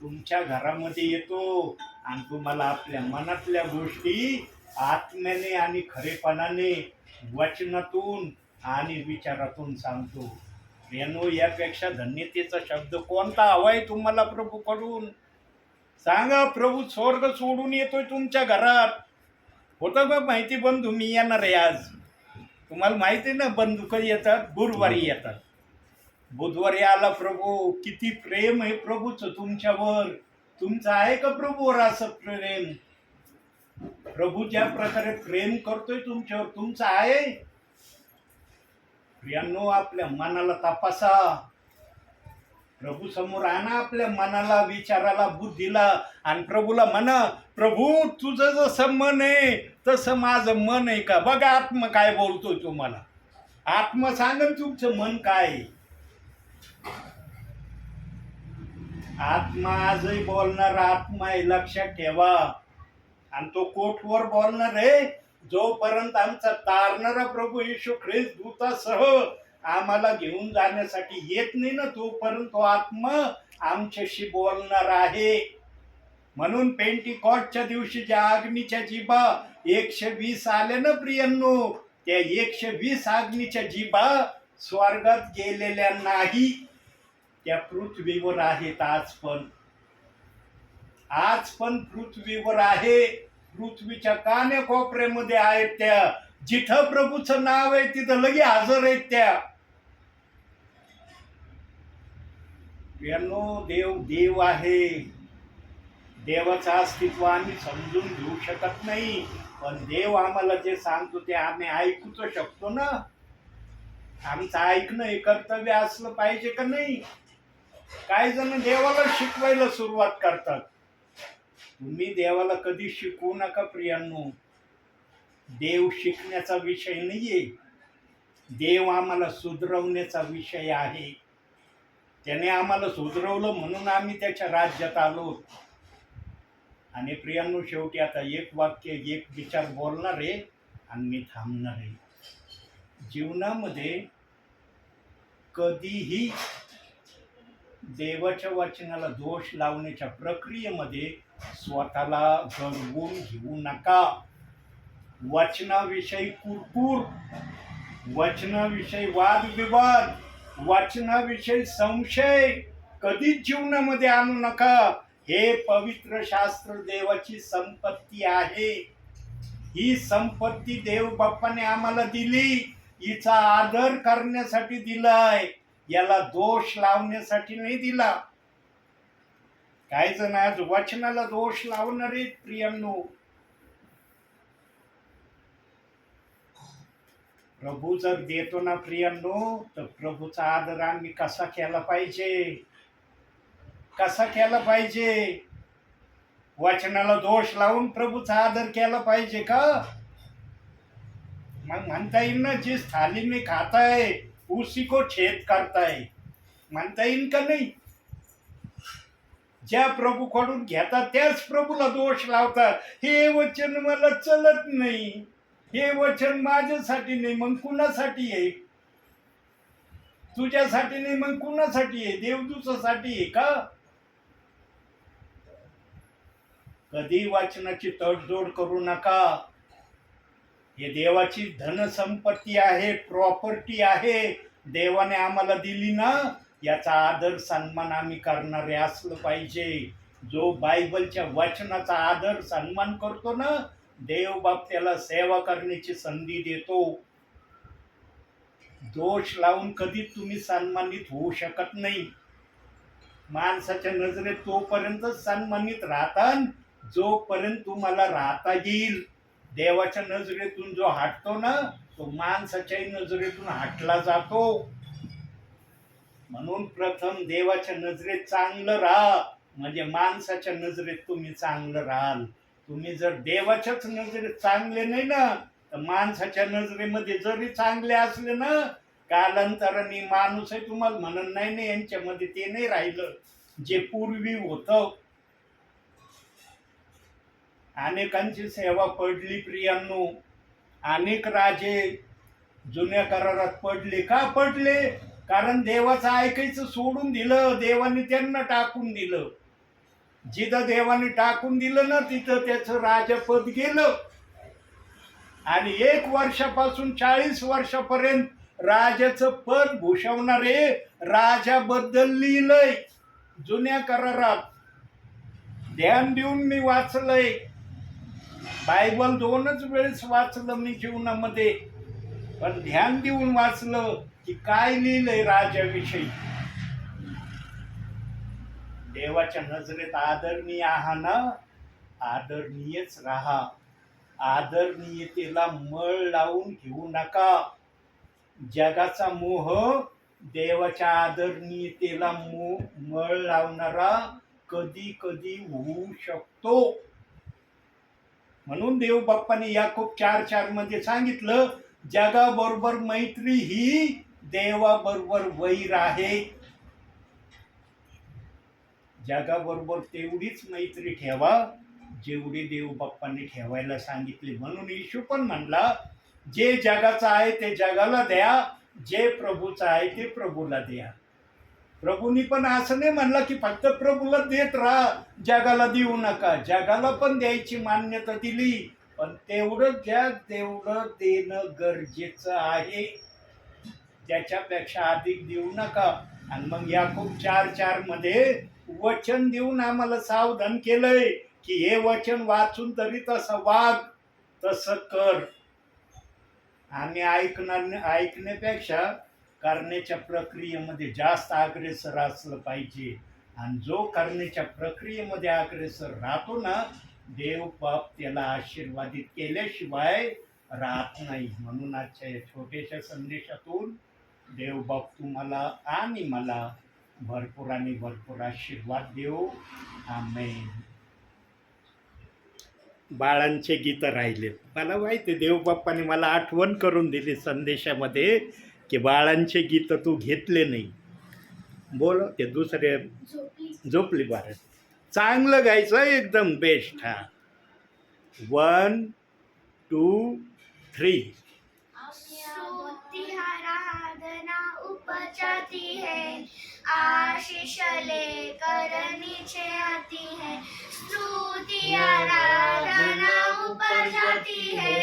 तुमच्या घरामध्ये येतो आणि तुम्हाला आपल्या मनातल्या गोष्टी आत्म्याने आणि खरेपणाने वचनातून आणि विचारातून सांगतो. प्रियांनो, यापेक्षा धन्यतेचा शब्द कोणता हवाय तुम्हाला प्रभूकडून? सांगा. प्रभू स्वर्ग सोडून येतोय तुमच्या घरात. होतं का माहिती बंधू, मी येणार आहे आज. तुम्हाला माहिती ना बंधू कधी येतात? गुरुवारी येतात. बुधवारी आला प्रभू. किती प्रेम आहे प्रभूचं तुमच्यावर. तुमचं आहे का प्रभूवर असं प्रेम? प्रभू ज्या प्रकारे प्रेम करतोय तुमच्यावर, तुमचं आहे? प्रियांनो, आपल्या मनाला तपासा. प्रभू समोर आणा आपल्या मनाला, विचाराला, बुद्धीला आणि प्रभूला म्हणा, प्रभू तुझं जसं मन आहे तसं माझं मन आहे का? बघा आत्मा काय बोलतोय तुम्हाला. आत्मा सांगन तुमचं मन काय आहे. आत्मा आजही बोलणार आत्मा आहे, लक्षात ठेवा. आणि तो कोठवर बोलणार आहे? जोपर्यंत आमचा तारणारा प्रभू येशू ख्रिस्त दूतासह आम्हाला घेऊन जाण्यासाठी येत नाही ना, तोपर्यंत तो आत्मा आमच्याशी बोलणार आहे. म्हणून पेंटिकॉस्टच्या दिवशी ज्या अग्नीच्या जिभा 120 आल्या ना प्रियांनो, त्या 120 अग्नीच्या जिभा स्वर्गात गेलेल्या नाही, त्या पृथ्वीवर आहेत. आज पण पृथ्वीवर आहे. पृथ्वीच्या कान्याकोपऱ्यामध्ये आहेत त्या. जिथं प्रभूचं नाव आहे तिथं लगे हजर आहेत त्या. देव आहे. देवाचं अस्तित्व आम्ही समजून घेऊ शकत नाही, पण देव आम्हाला जे सांगतो ते आम्ही ऐकू तर शकतो ना. आमचं ऐकणं हे कर्तव्य असलं पाहिजे का नाही? काही जण देवाला शिकवायला सुरुवात करतात. तुम्ही देवाला कधी शिकवू नका प्रियांनो. देव शिकण्याचा विषय नाहीये. देव आम्हाला सुधरवण्याचा विषय आहे. त्याने आम्हाला सुधरवलं म्हणून आम्ही त्याच्या राज्यात आलो. आणि प्रियांनो, शेवटी आता एक वाक्य, एक विचार बोलणार आहे आणि मी थांबणार आहे. जीवनामध्ये कधीही देवाच्या वचनाला दोष लावण्याच्या प्रक्रियेमध्ये स्वतःला गरवून घेऊ नका. वचनाविषयी कुरकुर, वचनाविषयी वादविवाद, वचनाविषयी संशय कधीच जीवनामध्ये आणू नका. हे पवित्र शास्त्र देवाची संपत्ती आहे. ही संपत्ती देव बाप्पाने आम्हाला दिली. हिचा आदर करण्यासाठी दिलाय, याला दोष लावण्यासाठी नाही दिला. काही जण आज वचनाला दोष लावणारे प्रियांनो. प्रभू जर देतो ना प्रियांनो, तर प्रभूचा आदर आम्ही कसा केला पाहिजे? कसा केला पाहिजे? वचनाला दोष लावून प्रभूचा आदर केला पाहिजे का? मग म्हणता येईल ना, जिस थाली में खाता है उसी को छेद करता है, म्हणता येईल का नाही? ज्या प्रभूकडून घेतात त्याच प्रभूला दोष लावतात. हे वचन मला चलत नाही, हे वचन माझ्यासाठी नाही, मग कुणासाठी आहे? तुझ्यासाठी नाही मग कुणासाठी आहे? देवदूतासाठी आहे का? कधी वचनाची तडजोड करू नका. हे देवाची धनसंपत्ती आहे, प्रॉपर्टी आहे, देवाने आम्हाला दिली ना, याचा आदर सन्मान आम्ही करणारे असलं पाहिजे. जो बायबलच्या वचनाचा आदर सन्मान करतो ना, देव बाप त्याला सेवा करण्याची संधी देतो. दोष लावून कधी तुम्ही सन्मानित होऊ शकत नाही. माणसाच्या नजरेत तोपर्यंत सन्मानित राहता जोपर्यंत तुम्हाला राहता येईल. देवाच्या नजरेतून जो हटतो ना, तो माणसाच्याही नजरेतून हटला जातो. म्हणून प्रथम देवाच्या नजरेत चांगलं राहा, म्हणजे माणसाच्या नजरेत तुम्ही चांगलं राहाल. तुम्ही जर देवाच्याच नजरेत चांगले नाही ना, तर माणसाच्या नजरेमध्ये जरी चांगले असले ना, कालांतराने माणूस आहे तुम्हाला म्हणून नाही नाही, यांच्यामध्ये ते नाही राहिलं जे पूर्वी होतं. अनेकांची सेवा पडली प्रियांनो. अनेक राजे जुन्या करारात पडले. का पडले? कारण देवाचं ऐकायचं सोडून दिलं, देवाने त्यांना टाकून दिलं. जिथं देवाने टाकून दिलं ना, तिथं त्याचं राजपद गेलं. आणि 1 वर्षापासून 40 वर्षापर्यंत राजाचं पद भूषवणारे राजाबद्दल लिहिलंय जुन्या करारात. ध्यान देऊन मी वाचलंय. बायबल 2च वेळेस वाचलं मी जीवनामध्ये, पण ध्यान देऊन वाचलं की काय लिहिलंय राजाविषयी. देवाच्या नजरेत आदरणीय आहा ना, आदरणीयच राहा. आदरणीयतेला मळ लावून घेऊ नका. जगाचा मोह देवाच्या आदरणीयतेला मळ लावणारा कधी कधी होऊ शकतो. म्हणून देव बाप्पाने याकूब 4:4 मध्ये सांगितलं, जगाबरोबर मैत्री ही देवाबरोबर वैर आहे. जगाबरोबर तेवढीच मैत्री ठेवा जेवढी देव बाप्पाने ठेवायला सांगितली. म्हणून येशू पण म्हणला, जे जगाचं आहे ते जगाला द्या, जे प्रभूचं आहे ते प्रभूला द्या. प्रभूंनी पण असं नाही म्हणलं की फक्त प्रभूला देत राहा, जगाला देऊ नका. जगाला पण द्यायची मान्यता दिली, पण तेवढं ज्या तेवढं देणं गरजेचं आहे, त्याच्यापेक्षा अधिक देऊ नका. आणि मग याकूब 4:4 मध्ये वचन देऊन आम्हाला सावधान केलंय की हे वचन वाचून तरी तसं वाग, तसं कर. आम्ही ऐकण्यापेक्षा करण्याच्या प्रक्रियेमध्ये जास्त अग्रेसर असलं पाहिजे. आणि जो करण्याच्या प्रक्रियेमध्ये अग्रेसर राहतो ना, देव बाप त्याला आशीर्वादित केल्याशिवाय राहत नाही. म्हणून आजच्या या छोट्याशा संदेशातून देव बाप तुम्हाला आणि मला भरपूर आणि भरपूर आशीर्वाद देव. आमेन. बाळांचे गीत राहिले. मला माहिती देव बाप्पाने मला आठवण करून दिली संदेशामध्ये की बाळांचे गीत तू घेतले नाही. बोल ते दुसरे झोपली बाळ. चांगलं गायचं एकदम बेस्ट. हा 1 2 3. उपजाती है, आशीष लेकर नीचे आती है, स्तुति आराधना ऊपर जाती है,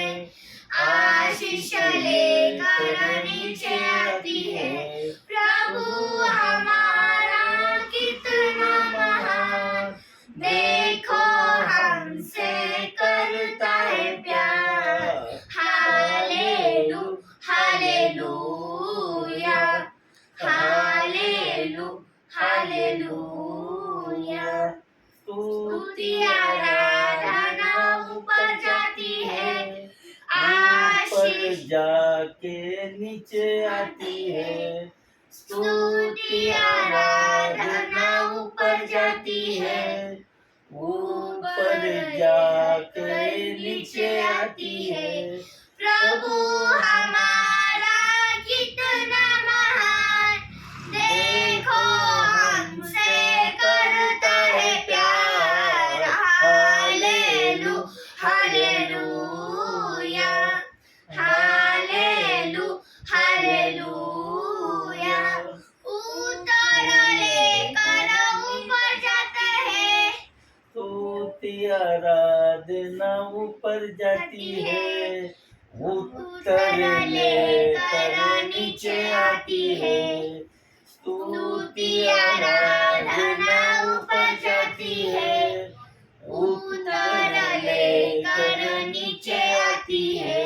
आशीष लेकर नीचे आती है। प्रभु हमारा कितना महान, देखो हमसे करता है प्यार। हालेलू हालेलूया, हालेलू हालेलूया। स्तुति आराधना ऊपर जाती है, आशीष जाके नीचे आती है। स्तुति आराधना ऊपर जाती है, ऊपर जाके नीचे आती है। प्रभु हमारा कितना महान, देखो हमसे करता है प्यार। हालेलू हालेलूया, हालेलू हालेलूया। उतर लेकर ऊपर जाते हैं, स्तुति आराधना ऊपर जाती है। उतरले कर नीचे आती है, स्तुति आराधना ऊपर जाती है। उतरले कर नीचे आती है,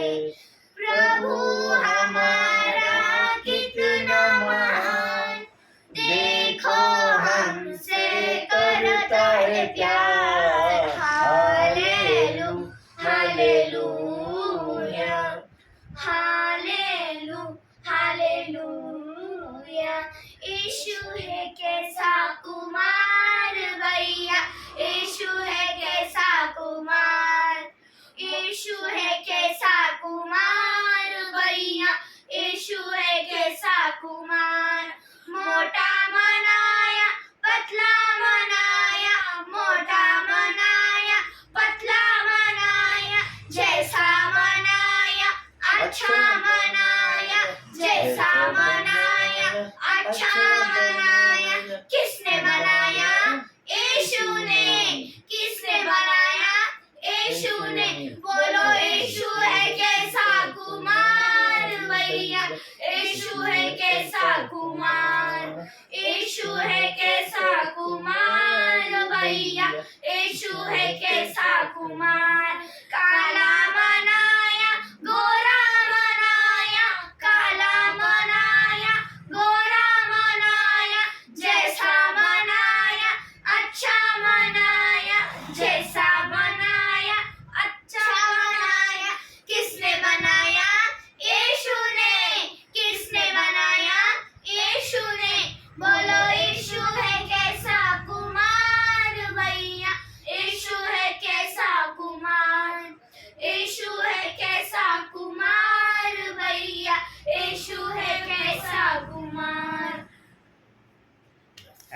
प्रभु हमारा कितना महान, देखो हमसे करता है प्यार। हालेलू हालेलूया, हालेलू हालेलूया। यीशु है कैसा कुमार भैया, यीशु है कैसा कुमार, यीशु है कैसा कुमार भैया, यीशु है कैसा कुमार। मोटा मनाया पतला मनाया, मोटा मनाया पतला मनाया, जैसा मनाया अच्छा मनाया, जैसा मनाया अच्छा मनाया। किसने बनाया? यीशु ने। किसने बनाया? यीशु ने। बोलो यीशु है कैसा कुमार भैया, यीशु है कैसा कुमार, यीशु है कैसा कुमार भैया, यीशु है कैसा कुमार। काला मनाया गोरा मनाया, काला मनाया गोरा मनाया, जैसा मनाया अच्छा मनाया, जैसा बनाया अच्छा बनाया। किसने बनाया? यीशु ने। किसने बनाया? यीशु ने। बोलो यीशु है कैसा कुमार भैया, यीशु है कैसा कुमार, यीशु है कैसा कुमार भैया, यीशु है कैसा कुमार।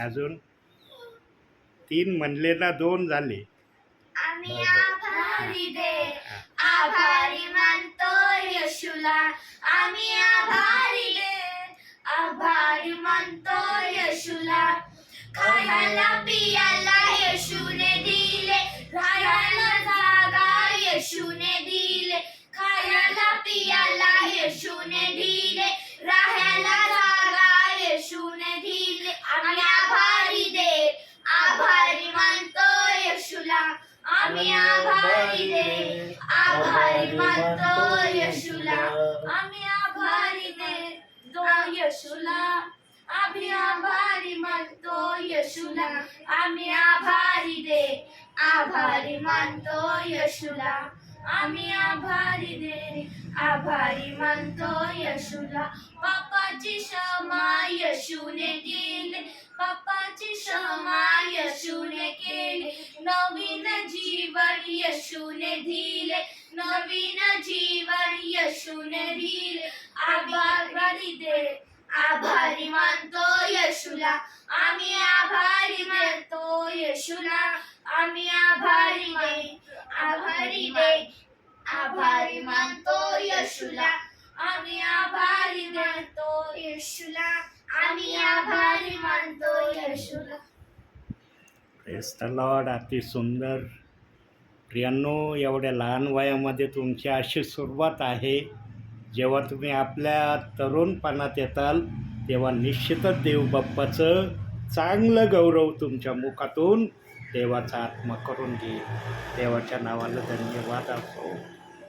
अजून 3 म्हणले ना 2 झाले. आम्ही आभारी दे, आभारी मानतो येशूला, आम्ही आभारी दे, आभारी मानतो येशूला। खायला पियाला येशूने दिले, राहायला जागा येशूने दिले, खायला पियाला येशूने दिले, राहायला जागा येशूने दिले। आम्ही आभारी दे, आभारी मानतो येशूला, आम्ही आभारी दे, आभारी मानतो येशूला, आम्ही आभारी दे दो येशूला, आम्ही आभारी मानतो येशूला, आम्ही आभारी दे, आभारी मानतो येशूला, आम्ही आभारी दे, आभारी मानतो येशूला। पापाची क्षमा येशूने केली, पापाची क्षमा येशूने केली, नवीन जीवन येशूने दिले, नवीन जीवन येशूने दिले। आभारी दे, आभारी मानतो येशूला, आम्ही आभारी मानतो येशूला, आम्ही आभारी दे, आभारी दे, आभारी मानतो येशूला, आम्ही आभारी मानतो येशूला, आम्ही आभारी मानतो येशूला। Praise the Lord. अति सुंदर. प्रियांनो, एवढ्या लहान वयामध्ये तुमची अशी सुरुवात आहे. जेव्हा तुम्ही आपल्या तरुणपणात येताल तेव्हा निश्चितच देवबाप्पाचं चांगलं गौरव तुमच्या मुखातून देवाचा आत्मा करून घेईल. देवाच्या नावाला धन्यवाद असो.